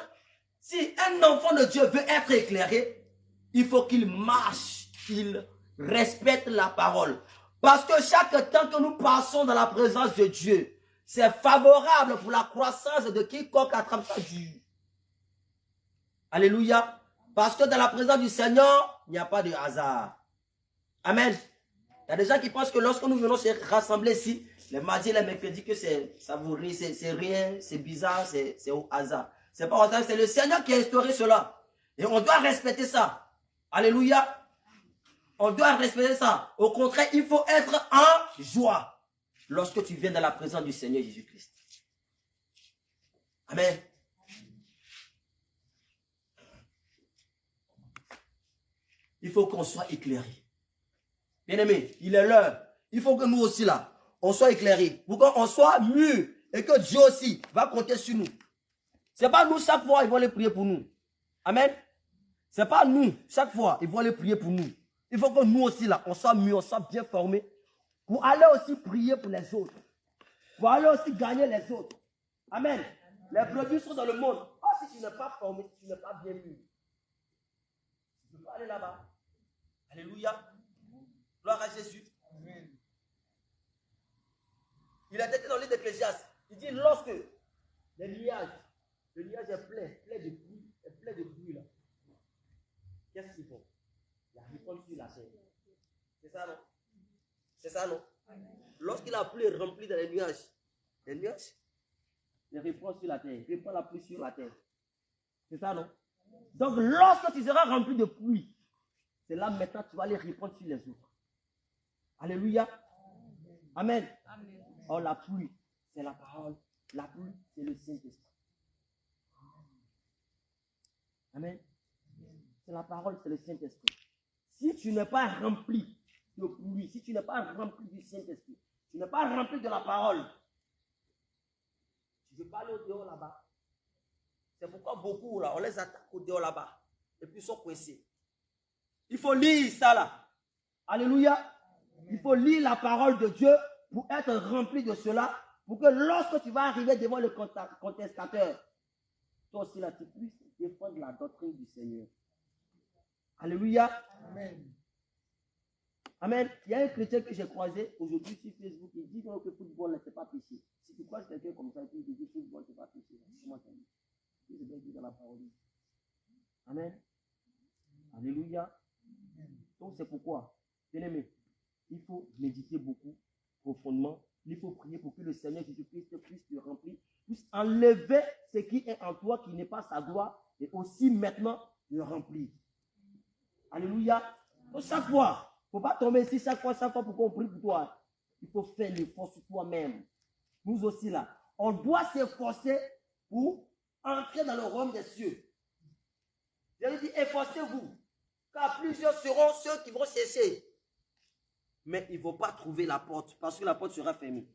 si un enfant de Dieu veut être éclairé, il faut qu'il marche, qu'il respecte la parole. Parce que chaque temps que nous passons dans la présence de Dieu, c'est favorable pour la croissance de quiconque attrape sa dure. Alléluia. Parce que dans la présence du Seigneur, il n'y a pas de hasard. Amen. Il y a des gens qui pensent que lorsque nous venons se rassembler ici, les mardis et les mercredis, que c'est savoureux, c'est rien, c'est bizarre, c'est au hasard. C'est pas au hasard, c'est le Seigneur qui a instauré cela. Et on doit respecter ça. Alléluia. On doit respecter ça. Au contraire, il faut être en joie lorsque tu viens dans la présence du Seigneur Jésus-Christ. Amen. Il faut qu'on soit éclairé. Bien-aimé, il est l'heure. Il faut que nous aussi là, on soit éclairés. Pour qu'on soit mûrs et que Dieu aussi va compter sur nous. Ce n'est pas nous chaque fois, ils vont aller prier pour nous. Amen. Ce n'est pas nous chaque fois, ils vont aller prier pour nous. Il faut que nous aussi là, on soit mûrs, on soit bien formés. Pour aller aussi prier pour les autres. Pour aller aussi gagner les autres. Amen. Les produits sont dans le monde. Oh, si tu n'es pas formé, si tu n'es pas bien mûr, tu ne peux pas aller là-bas. Alléluia. Gloire à Jésus. Amen. Il a été dans l'île d'Ecclésiaste. Il dit lorsque le nuage est plein de pluie, plein de bruit là. Qu'est-ce qu'ils font? Il répond sur la terre. C'est ça, non? C'est ça, non? Lorsqu'il a plu rempli dans les nuages, il répond sur la terre. Il répond la pluie sur la terre. C'est ça, non? Donc, lorsque tu seras rempli de pluie, c'est là maintenant que tu vas aller répondre sur les autres. Alléluia. Amen. Amen. Oh, la pluie, c'est la parole. La pluie, c'est le Saint-Esprit. Amen. C'est la parole, c'est le Saint-Esprit. Si tu n'es pas rempli de pluie, si tu n'es pas rempli du Saint-Esprit, tu n'es pas rempli de la parole, tu ne veux pas aller au dehors là-bas. C'est pourquoi beaucoup, là, on les attaque au dehors là-bas. Et puis ils sont coincés. Il faut lire ça là. Alléluia. Il faut lire la parole de Dieu pour être rempli de cela, pour que lorsque tu vas arriver devant le contestateur, toi aussi là, tu puisses défendre la doctrine du Seigneur. Alléluia. Amen. Amen. Il y a un chrétien que j'ai croisé aujourd'hui sur Facebook, il dit que le football, ce n'est pas péché. Si tu croises quelqu'un comme ça, il dit que le football, ce n'est pas péché. Comment ça dit? C'est bien dit dans la parole. Amen. Alléluia. Donc c'est pourquoi, bien-aimé, il faut méditer beaucoup, profondément. Il faut prier pour que le Seigneur Jésus-Christ puisse te remplir, puisse enlever ce qui est en toi, qui n'est pas sa gloire, et aussi maintenant le remplir. Alléluia. Donc chaque fois, il ne faut pas tomber ici chaque fois pour qu'on prie pour toi. Il faut faire l'effort sur toi-même. Nous aussi là, on doit s'efforcer pour entrer dans le royaume des cieux. Je lui dis, efforcez-vous, car plusieurs seront ceux qui vont chercher. Mais ils ne vont pas trouver la porte, parce que la porte sera fermée.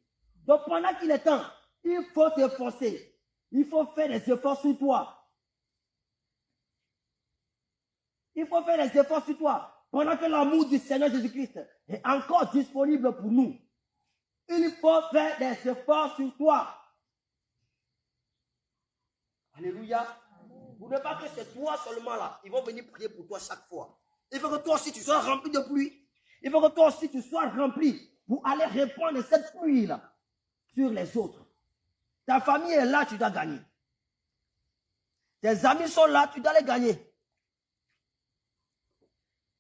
Donc pendant qu'il est temps, il faut t'efforcer. Il faut faire des efforts sur toi. Il faut faire des efforts sur toi. Pendant que l'amour du Seigneur Jésus-Christ est encore disponible pour nous. Il faut faire des efforts sur toi. Alléluia. Pour ne pas que c'est toi seulement là. Ils vont venir prier pour toi chaque fois. Il faut que toi aussi tu sois rempli de pluie. Il faut que toi aussi tu sois rempli pour aller répandre cette pluie là sur les autres. Ta famille est là, tu dois gagner. Tes amis sont là, tu dois les gagner.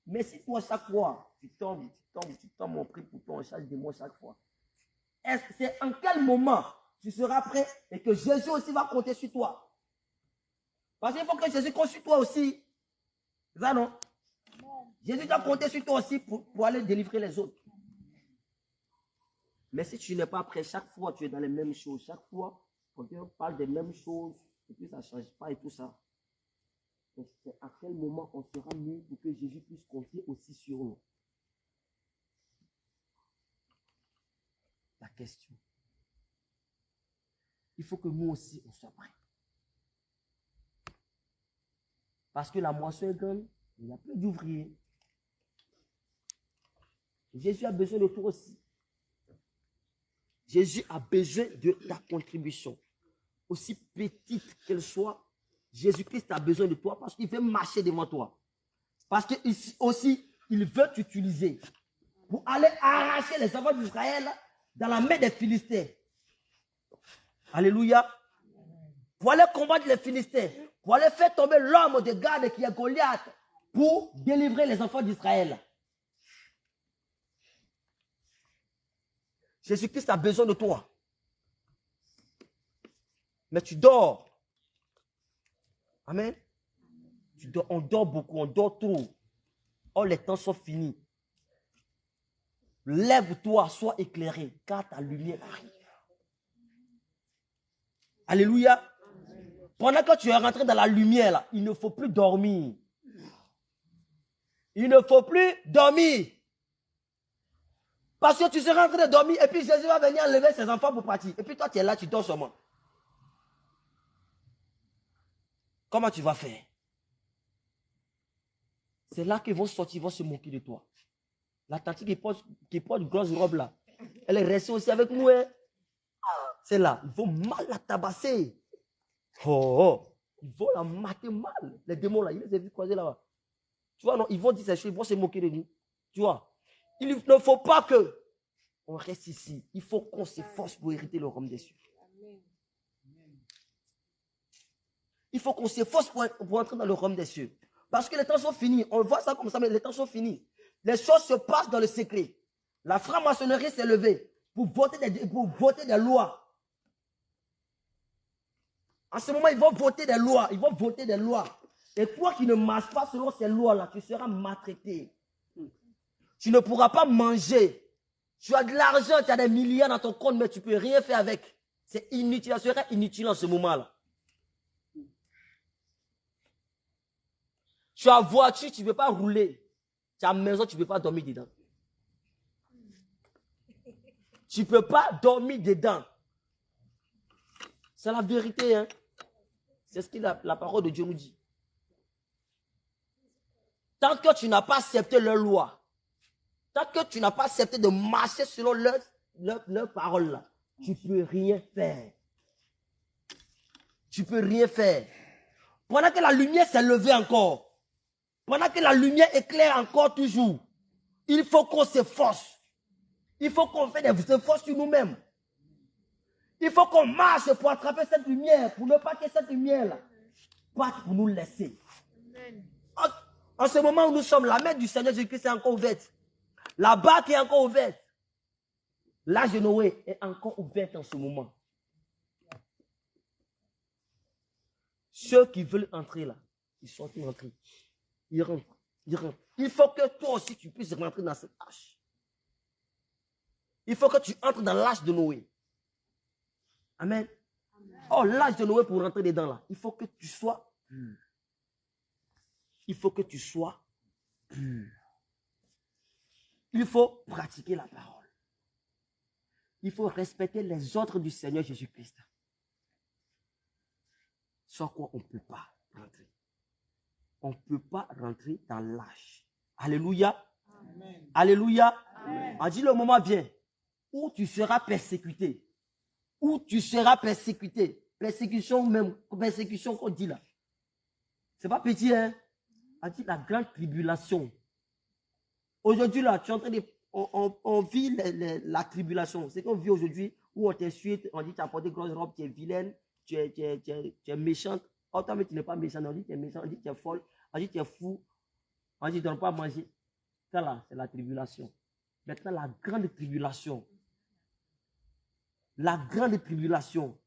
Mais si toi chaque fois tu tombes, on prie pour toi, on charge des mots chaque fois. Est-ce que c'est en quel moment tu seras prêt et que Jésus aussi va compter sur toi? Parce qu'il faut que Jésus compte sur toi aussi. C'est ça, non? Jésus doit compter sur toi aussi pour aller délivrer les autres. Mais si tu n'es pas prêt, chaque fois tu es dans les mêmes choses, chaque fois on parle des mêmes choses, et puis ça ne change pas et tout ça. Donc c'est à quel moment on sera mieux pour que Jésus puisse compter aussi sur nous? La question. Il faut que nous aussi on soit prêts. Parce que la moisson est grande, Il n'y a plus d'ouvriers. Jésus a besoin de toi aussi. Jésus a besoin de ta contribution. Aussi petite qu'elle soit, Jésus-Christ a besoin de toi parce qu'il veut marcher devant toi. Parce qu'il aussi, il veut t'utiliser pour aller arracher les enfants d'Israël dans la main des Philistins. Alléluia. Pour aller combattre les Philistins. Pour aller faire tomber l'homme de garde qui est Goliath. Pour délivrer les enfants d'Israël. Jésus-Christ a besoin de toi. Mais tu dors. Amen. On dort beaucoup, on dort trop. Oh, les temps sont finis. Lève-toi, sois éclairé, car ta lumière arrive. Alléluia. Pendant que tu es rentré dans la lumière, là, il ne faut plus dormir. Il ne faut plus dormir. Parce que tu seras en train de dormir et puis Jésus va venir enlever ses enfants pour partir. Et puis toi, tu es là, tu dors seulement. Comment tu vas faire? C'est là qu'ils vont sortir, ils vont se moquer de toi. La tante qui porte une grosse robe là, elle est restée aussi avec nous. Hein? C'est là, ils vont mal la tabasser. Ils vont la mater mal. Les démons là, ils les ont vus croiser là-bas. Tu vois, non, ils vont dire ces choses, ils vont se moquer de nous. Tu vois, il ne faut pas que on reste ici. Il faut qu'on s'efforce pour hériter le royaume des cieux. Il faut qu'on s'efforce pour entrer dans le royaume des cieux. Parce que les temps sont finis. On voit ça comme ça, mais les temps sont finis. Les choses se passent dans le secret. La franc-maçonnerie s'est levée pour voter des lois. En ce moment, ils vont voter des lois. Ils vont voter des lois. Et toi qui ne marches pas selon ces lois-là, tu seras maltraité. Tu ne pourras pas manger. Tu as de l'argent, tu as des milliards dans ton compte, mais tu ne peux rien faire avec. C'est inutile. Ça serait inutile en ce moment-là. Tu as voiture, tu ne peux pas rouler. Tu as maison, tu ne peux pas dormir dedans. Tu ne peux pas dormir dedans. C'est la vérité. Hein? C'est ce que la parole de Dieu nous dit. Tant que tu n'as pas accepté leur loi, tant que tu n'as pas accepté de marcher selon leur parole là, tu ne peux rien faire. Tu ne peux rien faire. Pendant que la lumière s'est levée encore, pendant que la lumière éclaire encore toujours, il faut qu'on s'efforce. Il faut qu'on fasse des efforts sur nous-mêmes. Il faut qu'on marche pour attraper cette lumière, pour ne pas que cette lumière-là parte pour nous laisser. En ce moment où nous sommes, la main du Seigneur Jésus-Christ est encore ouverte. La barque est encore ouverte. L'âge de Noé est encore ouverte en ce moment. Ceux qui veulent entrer là, ils sont entrés. Ils rentrent. Ils rentrent. Il faut que toi aussi tu puisses rentrer dans cette arche. Il faut que tu entres dans l'âge de Noé. Amen. Oh, l'âge de Noé pour rentrer dedans là, il faut que tu sois pur. Il faut que tu sois pur. Il faut pratiquer la parole. Il faut respecter les ordres du Seigneur Jésus-Christ. Sans quoi on ne peut pas rentrer. On ne peut pas rentrer dans l'âge. Alléluia. Amen. Alléluia. Amen. On dit le moment vient où tu seras persécuté. Où tu seras persécuté. Persécution même. Persécution qu'on dit là. C'est pas petit, hein. On dit la grande tribulation. Aujourd'hui, là, tu es en train de... On vit la tribulation. C'est qu'on vit aujourd'hui où on t'insulte, on dit tu as porté grosse robe, tu es vilaine, tu es méchante. Oh, toi, mais tu n'es pas méchant. On dit tu es méchant, on dit tu es folle, on dit tu es fou, on dit tu ne donnes pas à manger. Ça là, c'est la tribulation. Maintenant, la grande tribulation. La grande tribulation.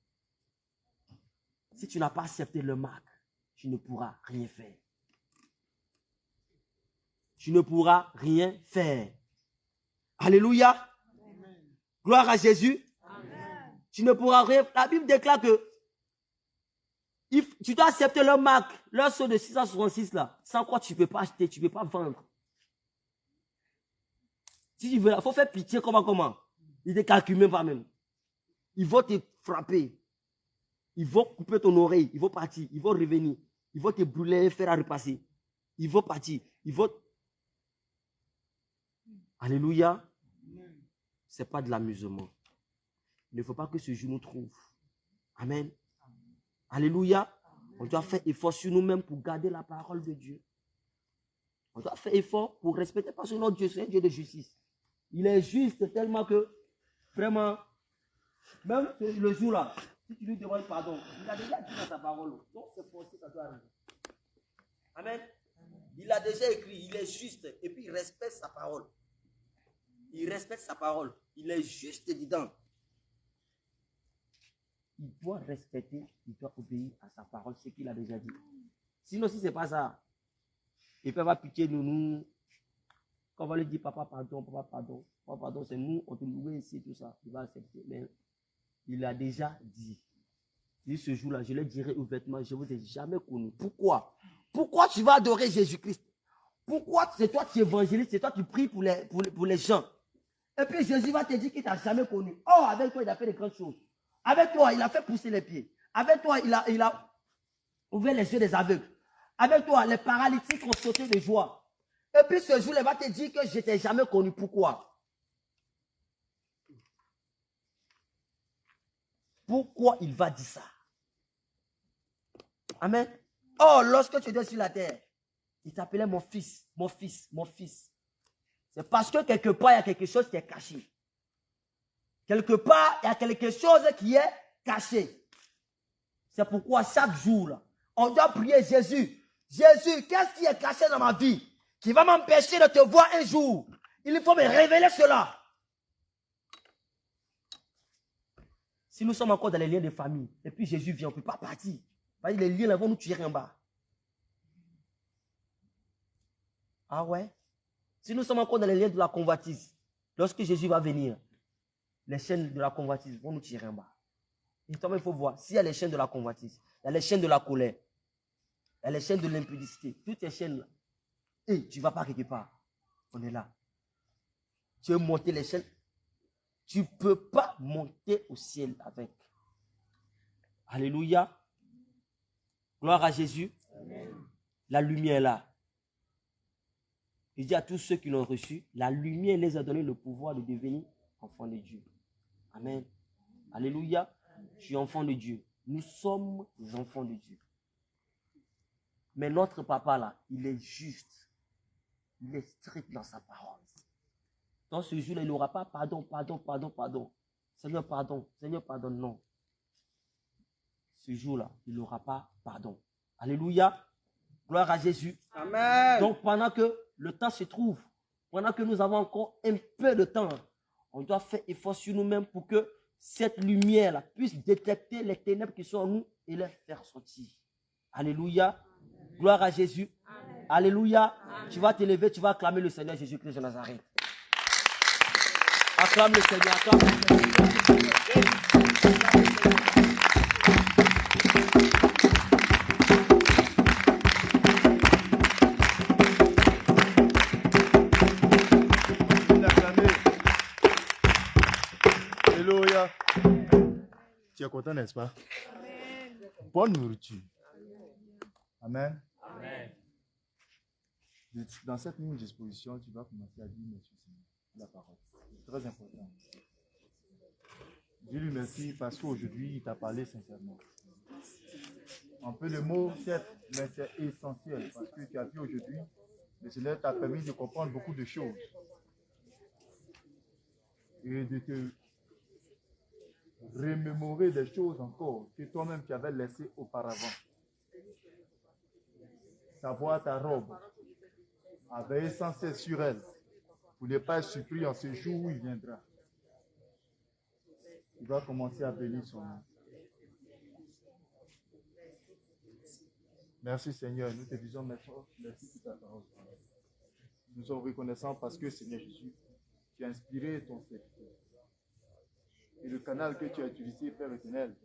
Si tu n'as pas accepté le marque, tu ne pourras rien faire. Tu ne pourras rien faire. Alléluia. Amen. Gloire à Jésus. Amen. Tu ne pourras rien. La Bible déclare que tu dois accepter leur marque, leur saut de 666 là. Sans quoi tu ne peux pas acheter, tu ne peux pas vendre. Si tu veux, il faut faire pitié comment. Ils ne te calculent même pas même. Ils vont te frapper. Ils vont couper ton oreille. Ils vont partir. Ils vont revenir. Ils vont te brûler et faire à repasser. Il veut partir. Il veut... Alléluia. Ce n'est pas de l'amusement. Il ne faut pas que ce jour nous trouve. Amen. Alléluia. On doit faire effort sur nous-mêmes pour garder la parole de Dieu. On doit faire effort pour respecter, parce que notre Dieu, c'est un Dieu de justice. Il est juste tellement que, vraiment, même le jour-là, si tu lui demandes pardon, il a déjà dit dans sa parole. Donc c'est forcé, ça doit arriver. Amen. Il a déjà écrit, il est juste, et puis il respecte sa parole. Il respecte sa parole. Il est juste dedans. Il doit respecter, il doit obéir à sa parole, ce qu'il a déjà dit. Sinon, si ce n'est pas ça, il peut avoir pitié de nous. Quand on va lui dire papa pardon, c'est nous, on te loue ici, tout ça. Il va accepter. Mais il a déjà dit. Et ce jour-là, je le dirai ouvertement, je ne vous ai jamais connu. Pourquoi? Pourquoi tu vas adorer Jésus-Christ? Pourquoi c'est toi qui évangélises, c'est toi qui pries pour les gens? Et puis Jésus va te dire qu'il ne t'a jamais connu. Oh, avec toi, il a fait de grandes choses. Avec toi, il a fait pousser les pieds. Avec toi, il a ouvert les yeux des aveugles. Avec toi, les paralytiques ont sauté de joie. Et puis ce jour-là, il va te dire que je ne t'ai jamais connu. Pourquoi? Pourquoi il va dire ça? Amen. Oh, lorsque tu étais sur la terre, il t'appelait mon fils, mon fils, mon fils. C'est parce que quelque part, il y a quelque chose qui est caché. Quelque part, il y a quelque chose qui est caché. C'est pourquoi chaque jour, là, on doit prier Jésus. Jésus, qu'est-ce qui est caché dans ma vie qui va m'empêcher de te voir un jour? Il faut me révéler cela. Si nous sommes encore dans les liens de famille, et puis Jésus vient, on ne peut pas partir. Les liens là vont nous tuer en bas. Ah ouais? Si nous sommes encore dans les liens de la convoitise, lorsque Jésus va venir, les chaînes de la convoitise vont nous tirer en bas. Et toi, il faut voir, s'il y a les chaînes de la convoitise, il y a les chaînes de la colère, il y a les chaînes de l'impudicité, toutes ces chaînes-là, et tu ne vas pas quelque part. On est là. Tu veux monter les chaînes, tu ne peux pas monter au ciel avec. Alléluia. Gloire à Jésus. Amen. La lumière est là. Il dit à tous ceux qui l'ont reçu, la lumière les a donné le pouvoir de devenir enfants de Dieu. Amen. Alléluia. Je suis enfant de Dieu. Nous sommes des enfants de Dieu. Mais notre papa là, il est juste. Il est strict dans sa parole. Dans ce jour-là, il n'aura pas pardon. Seigneur, pardon. Seigneur, pardonne. Non. Ce jour-là, il n'aura pas pardon. Alléluia. Gloire à Jésus. Amen. Donc, pendant que le temps se trouve, pendant que nous avons encore un peu de temps, on doit faire effort sur nous-mêmes pour que cette lumière-là puisse détecter les ténèbres qui sont en nous et les faire sortir. Alléluia. Gloire à Jésus. Amen. Alléluia. Amen. Tu vas t'élever, tu vas acclamer le Seigneur Jésus-Christ de Nazareth. Acclame le Seigneur, acclame le Seigneur. Alléluia. Tu es content, n'est-ce pas? Amen. Bonne nourriture. Amen. Amen. Dans cette ligne d'exposition, tu vas commencer à dire merci Seigneur, la parole. C'est très important. Je lui remercie parce qu'aujourd'hui, il t'a parlé sincèrement. Un peu de mots, certes, mais c'est essentiel parce que tu as vu aujourd'hui, le Seigneur t'a permis de comprendre beaucoup de choses et de te remémorer des choses encore que toi-même tu avais laissées auparavant. Savoir ta robe, à veiller sans cesse sur elle, pour ne pas être surpris en ce jour où il viendra. Il va commencer à bénir son nom. Merci Seigneur, nous te disons merci pour ta parole. Nous sommes reconnaissants parce que Seigneur Jésus, tu as inspiré ton serviteur. Et le canal que tu as utilisé, Père éternel,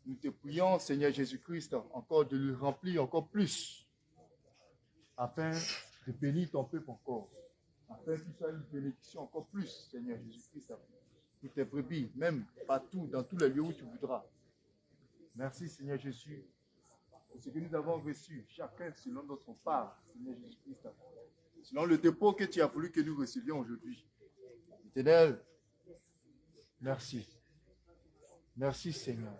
nous te prions, Seigneur Jésus-Christ, encore de le remplir encore plus, afin de bénir ton peuple encore, afin que tu sois une bénédiction encore plus, Seigneur Jésus-Christ, pour tes brebis, même partout, dans tous les lieux où tu voudras. Merci, Seigneur Jésus, Et ce que nous avons reçu, chacun selon notre part, Seigneur Jésus-Christ, selon le dépôt que tu as voulu que nous recevions aujourd'hui. Éternel, merci. Merci Seigneur.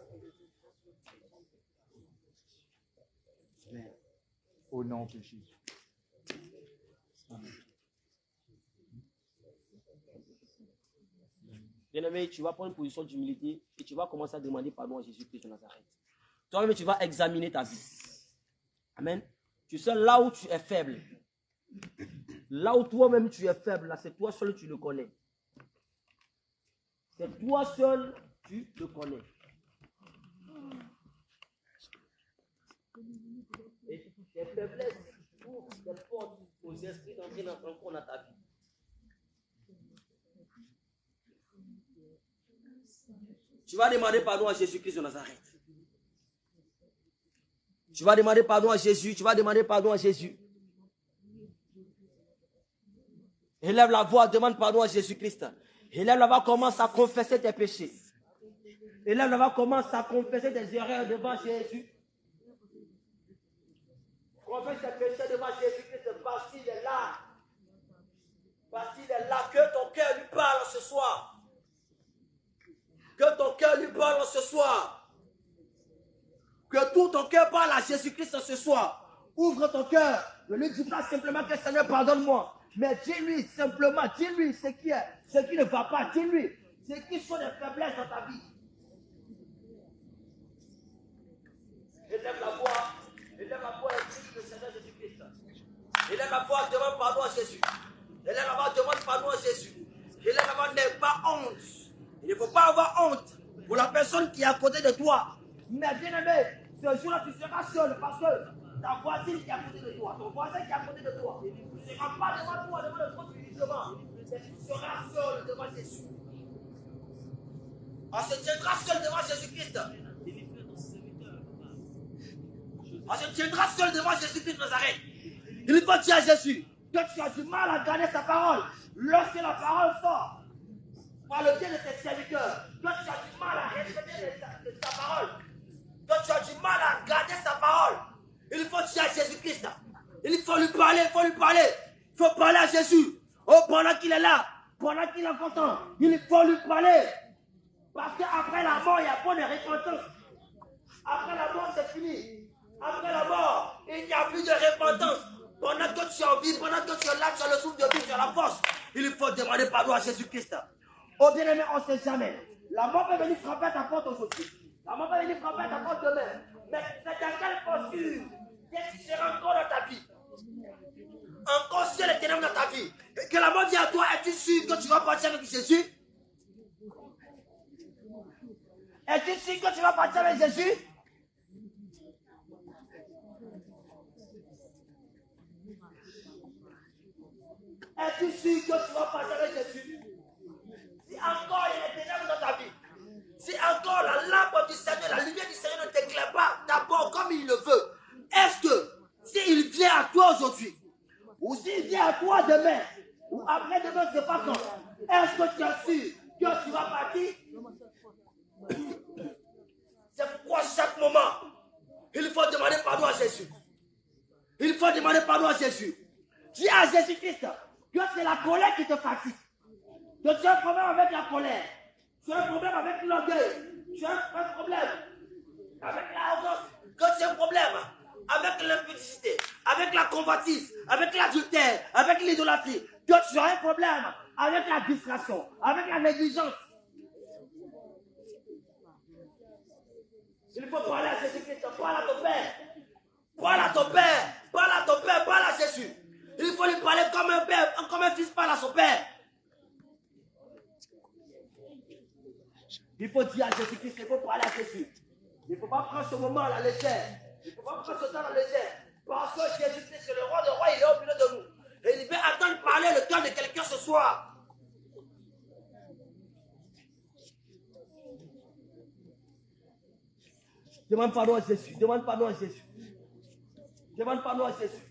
Au nom de Jésus. Amen. Bien-aimé, tu vas prendre une position d'humilité et tu vas commencer à demander pardon à Jésus-Christ de Nazareth. Toi-même, tu vas examiner ta vie. Amen. Tu sais là où tu es faible. Là où toi-même tu es faible, là, c'est toi seul tu le connais. C'est toi seul tu le connais. Et tes faiblesses ouvrent des portes aux esprits d'entrer dans ta vie. Tu vas demander pardon à Jésus-Christ de Nazareth. Tu vas demander pardon à Jésus. Tu vas demander pardon à Jésus. Élève la voix, demande pardon à Jésus-Christ. Élève la voix, commence à confesser tes péchés. Élève la voix, commence à confesser tes erreurs devant Jésus. Confesse tes péchés devant Jésus-Christ parce qu'il est là. Parce qu'il est là. Que ton cœur lui parle ce soir. Que ton cœur lui parle ce soir. Que tout ton cœur parle à Jésus-Christ ce soir. Ouvre ton cœur. Ne lui dis pas simplement que Seigneur pardonne-moi. Mais dis-lui simplement, dis-lui ce qui ne va pas. Dis-lui ce qui sont les faiblesses dans ta vie. Élève la voix et dis le Seigneur Jésus-Christ. Élève la voix, demande pardon à Jésus. Élève la voix, demande pardon à Jésus. Élève la voix, n'aie pas honte. Il ne faut pas avoir honte pour la personne qui est à côté de toi. Mais bien aimé, ce jour-là, tu seras seul parce que ta voisine qui est à côté de toi, ton voisin qui est à côté de toi, tu ne seras pas devant toi, devant le trône du jugement. Mais tu seras seul devant Jésus. On se tiendra seul devant Jésus-Christ. On se tiendra seul devant Jésus-Christ de Nazareth. Il faut dire à Jésus que tu as du mal à garder sa parole. Lorsque la parole sort, par le bien de tes serviteurs, toi tu as du mal à respecter sa parole, toi tu as du mal à garder sa parole, il faut dire à Jésus-Christ, il faut lui parler, il faut parler à Jésus. Oh, pendant qu'il est là, pendant qu'il est content, il faut lui parler. Parce qu'après la mort, il y a pas de repentance. Après la mort, c'est fini. Après la mort, il n'y a plus de repentance. Pendant que tu es en vie, pendant que tu es là, tu as le souffle de vie, tu as la force, il faut demander pardon à Jésus-Christ. Oh bien-aimé, on ne sait jamais. La mort peut venir frapper à ta porte aujourd'hui. La mort peut venir frapper à ta porte demain. Mais c'est à quelle posture qu'est-ce qui sera encore dans ta vie? Encore ciel et ténèbres dans ta vie. Et que la mort dit à toi, es-tu sûr que tu vas partir avec Jésus? Es-tu sûr que tu vas partir avec Jésus? Es-tu sûr que tu vas partir avec Jésus? Si encore il y a des ténèbres dans ta vie, si encore la lampe du Seigneur, la lumière du Seigneur ne t'éclaire pas d'abord comme il le veut, est-ce que s'il vient à toi aujourd'hui, ou s'il vient à toi demain, ou après-demain, je ne sais pas quand, est-ce que tu es sûr que tu vas partir? C'est pourquoi chaque moment, il faut demander pardon à Jésus. Il faut demander pardon à Jésus. Dis à Jésus-Christ que c'est la colère qui te fatigue. Que tu as un problème avec la colère. Tu as un problème avec l'orgueil. Tu as un problème avec l'arrogance. Que tu as un problème avec l'impudicité, avec la convoitise, avec l'adultère, avec l'idolâtrie. Que tu as un problème avec la distraction, avec la négligence. Il faut parler à Jésus-Christ, parle à ton Père. Parle à ton Père, parle à ton Père, parle à Jésus. Il faut lui parler comme un père, comme un fils parle à son Père. Il faut dire à Jésus-Christ, il faut parler à Jésus. Il ne faut pas prendre ce moment à la légère. Il ne faut pas prendre ce temps à la légère. Parce que Jésus-Christ, c'est le roi des rois, il est au milieu de nous. Et il veut attendre parler le cœur de quelqu'un ce soir. Demande pardon à Jésus. Demande pardon à Jésus. Demande pardon à Jésus.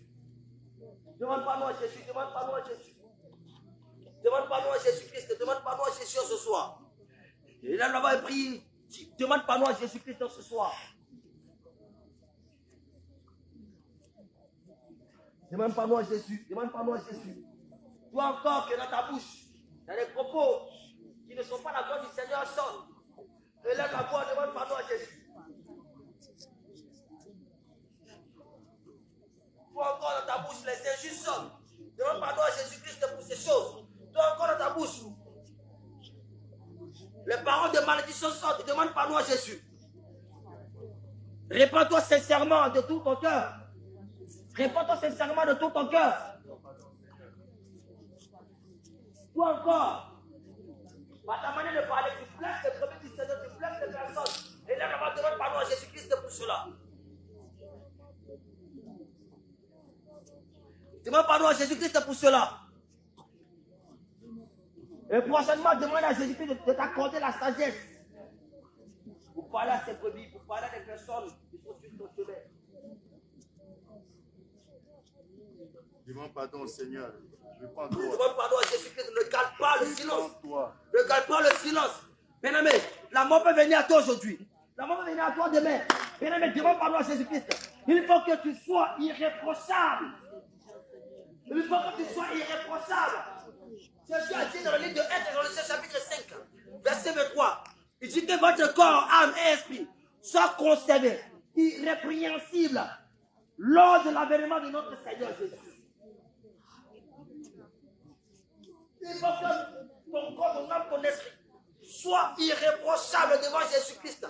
Demande pardon à Jésus. Demande pardon à Jésus. Demande pardon à Jésus-Christ. Demande pardon à Jésus ce soir. Et là, là-bas, il prie. Demande pardon à Jésus-Christ ce soir. Demande pardon à Jésus. Demande pardon à Jésus. Toi encore que dans ta bouche, il y a des propos qui ne sont pas la voix du Seigneur sortent. Élève la voix, demande pardon à Jésus. Toi encore dans ta bouche, les injustes sortent. Demande pardon à Jésus-Christ pour ces choses. Toi encore dans ta bouche, les paroles de malédiction sortent. Demande pardon à Jésus. Répands-toi sincèrement de tout ton cœur. Répands-toi sincèrement de tout ton cœur. Toi encore, par ta manière de parler, tu blesses les premiers du Seigneur, tu blesses les personnes. Et là, on demande pardon à Jésus-Christ pour cela. Demande pardon à Jésus-Christ pour cela. Et prochainement, demande à Jésus-Christ de t'accorder la sagesse pour parler à ses brebis, pour parler à des personnes qui sont sur ton chemin. Demande pardon au Seigneur. Répands-toi. Demande pardon à Jésus-Christ. Ne garde pas le silence. Répands-toi. Ne garde pas le silence. Bien-aimé, la mort peut venir à toi aujourd'hui. La mort peut venir à toi demain. Bien-aimé, demande pardon à Jésus-Christ. Il faut que tu sois irréprochable. Il faut que tu sois irréprochable. Jésus a dit dans le livre de 1 Thessaloniciens chapitre 5, verset 23. Il dit que votre corps, âme et esprit soient conservés, irrépréhensibles, lors de l'avènement de notre Seigneur Jésus. Il faut que ton corps, ton âme, ton esprit soient irréprochables devant Jésus-Christ.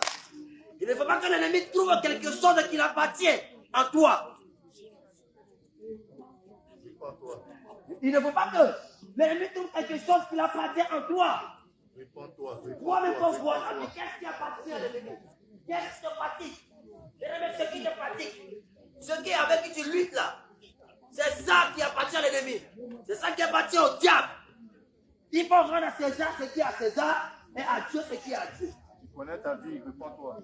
Il ne faut pas que l'ennemi trouve quelque chose qui l'appartient en toi. Répands-toi. Il ne faut pas que l'ennemi trouve quelque chose qui l'appartient en toi. Répands-toi. Toi-même, ton voisin, mais qu'est-ce qui appartient à l'ennemi? Qu'est-ce qui te fatigue? L'ennemi, ce qui te fatigue, ce qui est avec qui tu luttes là, c'est ça qui appartient à l'ennemi. C'est ça qui appartient au diable. Il faut rendre à César ce qui est à César et à Dieu ce qui est à Dieu. Tu connais ta vie, répands-toi.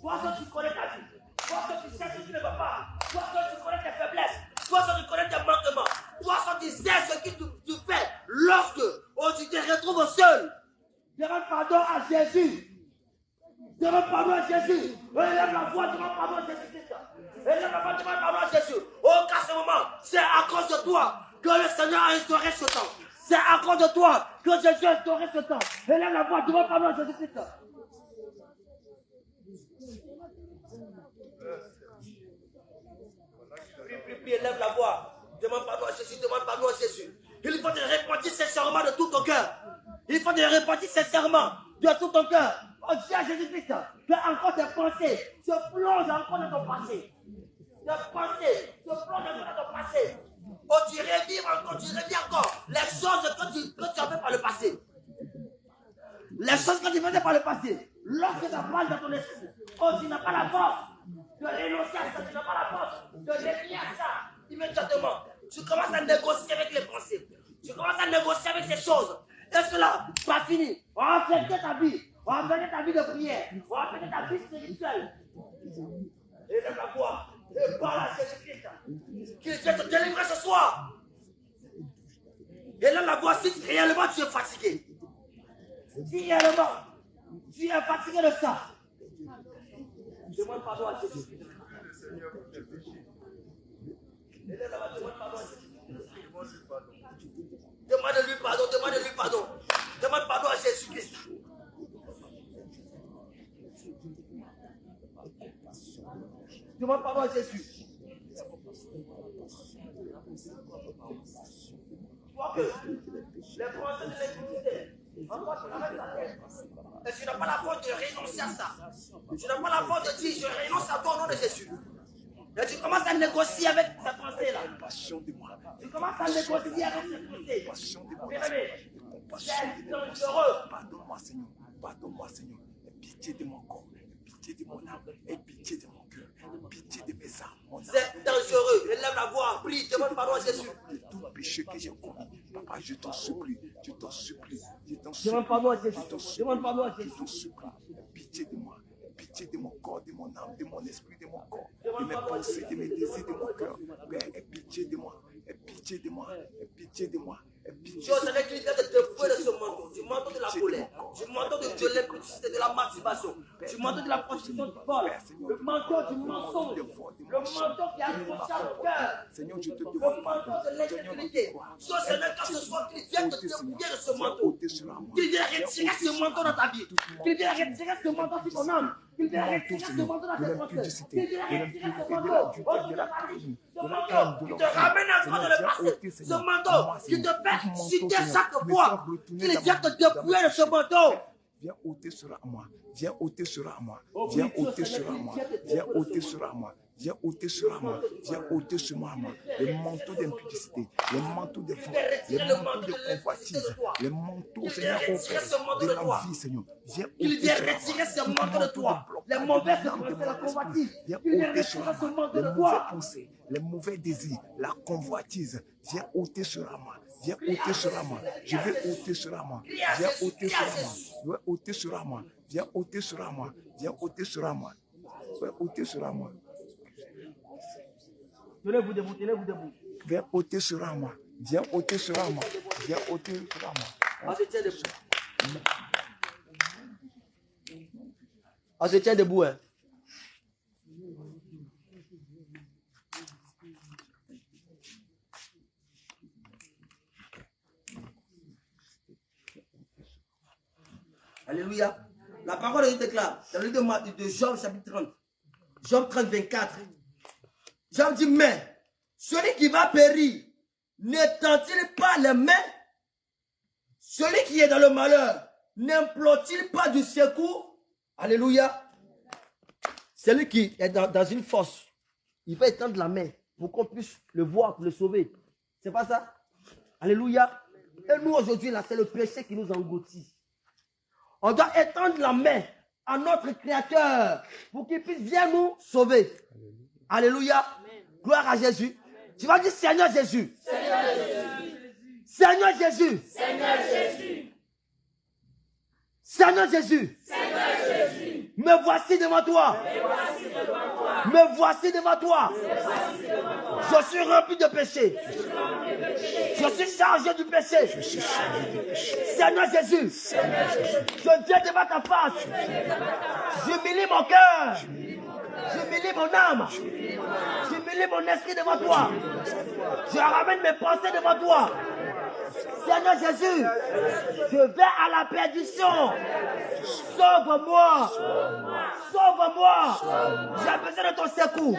Toi, que tu connais ta vie, toi, que tu sais ce que tu ne veux pas, toi, que tu connais tes faiblesses, toi, que tu connais tes manquements, toi, que tu sais ce que tu fais lorsque tu te retrouves seul. Demande pardon à Jésus. Demande pardon à Jésus. Élève la voix, demande pardon à Jésus-Christ. Élève la voix, demande pardon à Jésus. Oh, qu'à ce moment, c'est à cause de toi que le Seigneur a instauré ce temps. C'est à cause de toi que Jésus a instauré ce temps. Élève la voix, demande pardon à Jésus-Christ. Puis élève la voix. Demande pardon à Jésus, demande pardon à Jésus. Il faut te repentir sincèrement de tout ton cœur. Il faut te repentir sincèrement de tout ton cœur. Oh, dis à Jésus-Christ que encore tes pensées se plongent encore dans ton passé. Tes pensées se plongent encore dans ton passé. Oh, tu reviens encore les choses que tu as fait par le passé. Les choses que tu faisais par le passé. Lorsque ça parle dans ton esprit, oh, tu n'as pas la force de renoncer à ça, tu n'as pas la force de revenir à ça immédiatement. Tu commences à négocier avec les pensées. Tu commences à négocier avec ces choses. Et cela, pas fini. On va affecter ta vie. On va affecter ta vie de prière. On va affecter ta vie spirituelle. Et lève la voix. Et parle à Jésus-Christ. Qu'il vienne te délivrer ce soir. Et lève la voix si réellement tu es fatigué. Si réellement tu es fatigué de ça. Demande pardon à Jésus-Christ. Et lève la voix, demande pardon à Jésus-Christ. Demande-lui pardon, demande-lui pardon. Demande pardon à Jésus-Christ. Demande pardon à Jésus. Vois que les pensées de l'église, encore tu ramènes ta tête. Et tu n'as pas la force de renoncer à ça. Tu n'as pas la force de dire je renonce à toi au nom de Jésus. Et tu commences à négocier avec cette pensée-là. Tu commences à négocier avec cette pensée. C'est dangereux. Pardonne-moi, Seigneur. Pardonne-moi, Seigneur. Pitié de mon corps. Pitié de mon âme. Et pitié de mon cœur. Pitié de mes âmes. C'est dangereux. Élève la voix. Prie. Demande pardon à Jésus. De tout péché que j'ai commis. Papa, je t'en supplie. Je t'en supplie. Je t'en supplie. Demande pardon à Jésus. Demande pardon à Jésus. Je t'en supplie. Pitié de moi. Pitié de mon corps, de mon âme, de mon esprit, de mon corps, de mes pensées, de mes désirs, de mon cœur. Père, aie pitié de moi. Aie pitié de moi. Aie pitié de moi. Dieu savait qu'il était de dépouiller de ce manteau, du manteau de la colère, du manteau de l'impudicité, de la masturbation, du manteau de la prostitution folle, le manteau du mensonge, le manteau qui a accroché à mon cœur. Seigneur, je te Le demande manteau pardon. de l'intégrité. Soit Seigneur, quand ce soir, qu'il vienne te dépouiller de ce manteau. Qu'il vienne retirer ce manteau dans ta vie. Qu'il vienne retirer ce manteau sur ton âme. Qu'il vienne retirer ce manteau dans tes pensées. Qu'il vienne retirer ce manteau autour de ta vie. Ce manteau qui te ramène encore dans le passé. Ce manteau qui te fait chuter chaque fois. Qu'il vienne te dépouiller de ce manteau. Viens ôter cela à moi. Viens ôter cela à moi. Viens ôter cela à moi. Viens ôter cela à moi. Viens ôter cela à moi. Viens ôter cela à moi. Les manteaux d'impudicité, les manteaux de foi, les manteaux de convoitise, les manteaux, Seigneur, de la vie, Seigneur. Viens Il vient ôter retirer ce manteau de toi. Les mauvaises pensées, la convoitise. Viens Il vient ôter retirer cela ce à moi. manteau Les de mauvais toi. pensées, les mauvais désirs, la convoitise. Viens ôter cela à moi. Viens ôter cela à moi. Je vais ôter cela à moi. Viens ôter cela à moi. Je vais ôter cela à moi. Viens ôter cela à moi. Viens ôter cela à moi. Viens ôter cela à moi. Tenez-vous debout, tenez-vous debout. Viens ôter cela à moi. Viens ôter cela à moi. Viens ôter cela à moi. On se tient debout. On se tient debout, hein. Alléluia. La parole de Dieu déclare dans le livre de Job, chapitre 30. Job 30, 24. Job dit, mais celui qui va périr, n'étend-il pas les mains? Celui qui est dans le malheur, n'implore-t-il pas du secours? Alléluia. Celui qui est dans une fosse, il va étendre la main pour qu'on puisse le voir, pour le sauver. C'est pas ça? Alléluia. Et nous aujourd'hui, là, c'est le péché qui nous engloutit. On doit étendre la main à notre Créateur pour qu'il puisse bien nous sauver. Alléluia. Gloire à Jésus. Tu vas dire Seigneur Jésus. Seigneur Jésus. Seigneur Jésus. Seigneur Jésus. Seigneur Jésus. Seigneur Jésus. Me voici devant toi. Me voici devant toi. Je suis rempli de péché. Je suis chargé du péché. Seigneur Jésus. Je viens devant ta face. J'humilie mon cœur. J'humilie mon âme. J'humilie mon esprit devant toi. Je ramène mes pensées devant toi. Seigneur Jésus, je vais à la perdition. Sauve-moi. Sauve-moi. J'ai besoin de ton secours.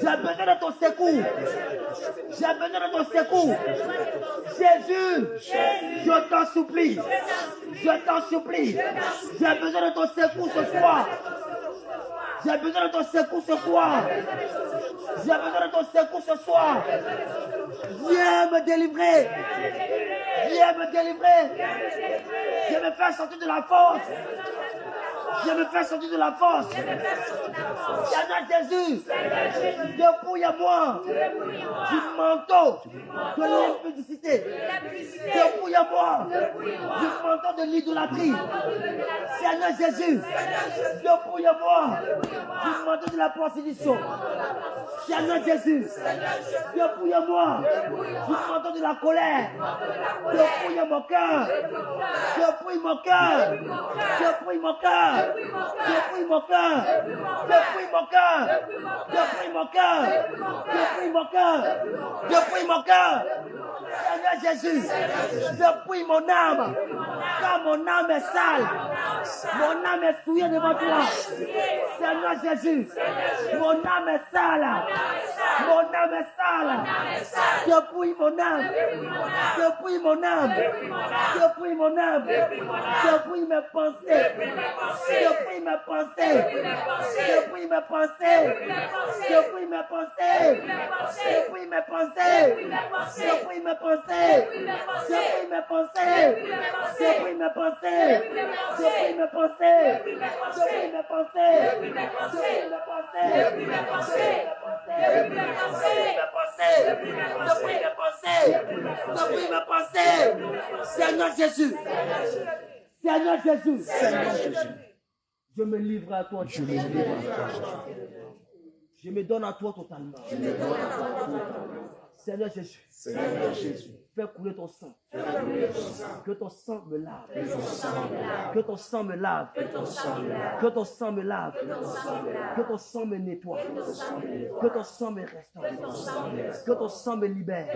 J'ai besoin de ton secours. J'ai besoin de ton secours. Jésus, je t'en supplie. Je t'en supplie. J'ai besoin de ton secours ce soir. J'ai besoin de ton secours ce soir. J'ai besoin de ton secours ce soir. Viens me délivrer. Viens me délivrer. Je me fais sortir de la force. Je me fais sortir de la force. Seigneur Jésus, dépouille-moi du manteau de l'impudicité. Dépouille-moi du manteau de l'idolâtrie. Seigneur Jésus, dépouille-moi du manteau de la prostitution. Seigneur Jésus, dépouille-moi du manteau de la colère. Dépouille mon cœur. Dépouille mon cœur. Dépouille mon cœur. Dépouille mon cœur. Dépouille mon cœur. Dépouille mon cœur. Dépouille mon cœur. Dépouille mon cœur. Seigneur Jésus, dépouille mon âme. Car mon âme est sale. Mon âme est souillée devant toi. Seigneur Jésus, mon âme est sale. Mon âme est sale. Dépouille mon âme. Dépouille mon âme. Dépouille mon âme. Dépouille mes pensées. Dépouille mes pensées. Dépouille mes pensées. Dépouille mes pensées. Dépouille mes pensées. Dépouille mes pensées. Dépouille mes pensées. Dépouille mes pensées. Dépouille mes pensées. Dépouille mes pensées. Dépouille mes pensées. Dépouille mes pensées. Depuis mes pensées. Seigneur Jésus. Seigneur Jésus. Seigneur Jésus. Je me livre à toi. Je me livre à toi, Jésus. Je me donne à toi totalement. Je me donne à toi. Seigneur Jésus. Seigneur Jésus. Fais couler ton sang. Que ton sang me lave. Que ton sang me lave. Que ton sang me lave. Que ton sang me nettoie. Que ton sang me restaure. Que ton sang me libère.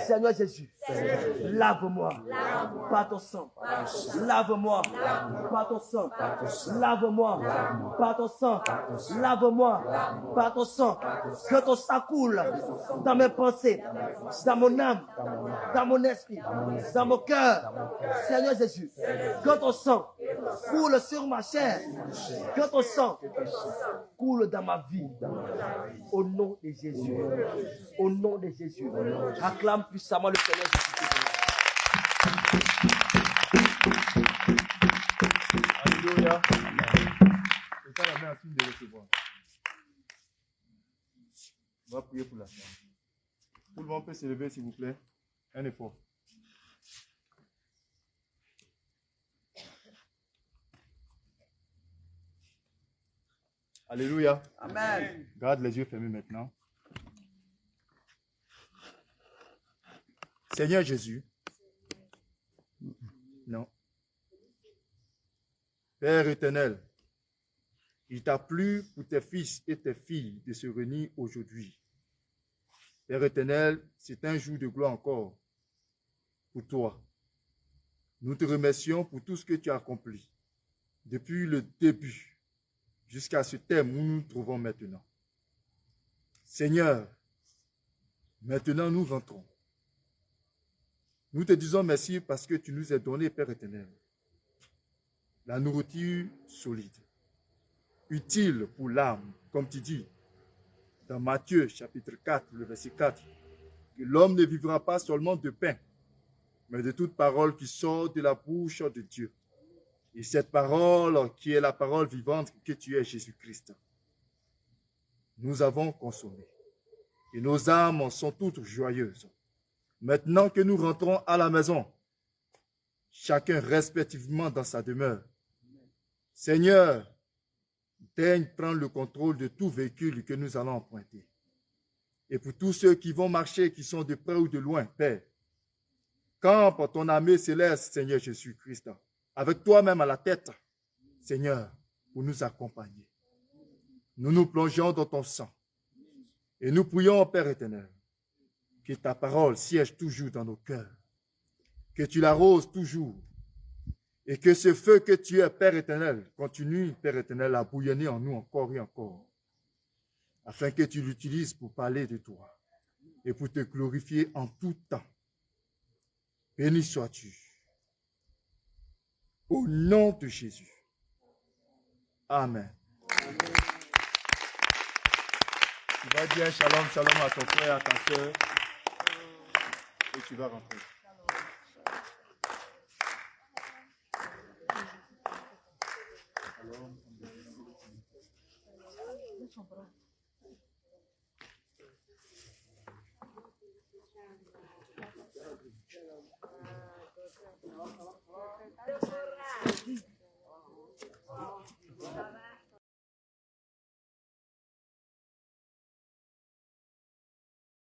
Seigneur Jésus, lave-moi par ton sang. Lave-moi par ton sang. Lave-moi par ton sang. Lave-moi par ton sang. Que ton sang coule dans mes pensées, dans mon âme, dans mon esprit, dans mon cœur. Seigneur Jésus, que ton sang coule sur ma chair. Que ton sang coule dans ma vie. Au nom de Jésus. Au nom de Jésus. Acclame puissamment le Seigneur Jésus. Alléluia. C'est ça la main en signe de recevoir. On va prier pour la femme. Tout le monde peut se lever, s'il vous plaît. Un effort. Alléluia. Amen. Garde les yeux fermés maintenant. Seigneur Jésus. Non. Père éternel, il t'a plu pour tes fils et tes filles de se réunir aujourd'hui. Père éternel, c'est un jour de gloire encore pour toi. Nous te remercions pour tout ce que tu as accompli depuis le début jusqu'à ce thème où nous nous trouvons maintenant. Seigneur, maintenant nous rentrons. Nous te disons merci parce que tu nous as donné, Père éternel, la nourriture solide, utile pour l'âme, comme tu dis dans Matthieu chapitre 4, le verset 4, que l'homme ne vivra pas seulement de pain, mais de toute parole qui sort de la bouche de Dieu. Et cette parole qui est la parole vivante que tu es, Jésus-Christ, nous avons consommé. Et nos âmes sont toutes joyeuses. Maintenant que nous rentrons à la maison, chacun respectivement dans sa demeure, Seigneur, daigne prendre le contrôle de tout véhicule que nous allons emprunter. Et pour tous ceux qui vont marcher, qui sont de près ou de loin, Père, campe ton armée céleste, Seigneur Jésus-Christ, avec toi-même à la tête, Seigneur, pour nous accompagner. Nous nous plongeons dans ton sang et nous prions, Père éternel, que ta parole siège toujours dans nos cœurs, que tu l'arroses toujours et que ce feu que tu es, Père éternel, continue, Père éternel, à bouillonner en nous encore et encore, afin que tu l'utilises pour parler de toi et pour te glorifier en tout temps. Béni sois-tu. Au nom de Jésus. Amen. Tu vas dire shalom, shalom à ton frère, à ta soeur, et tu vas rentrer. Shalom.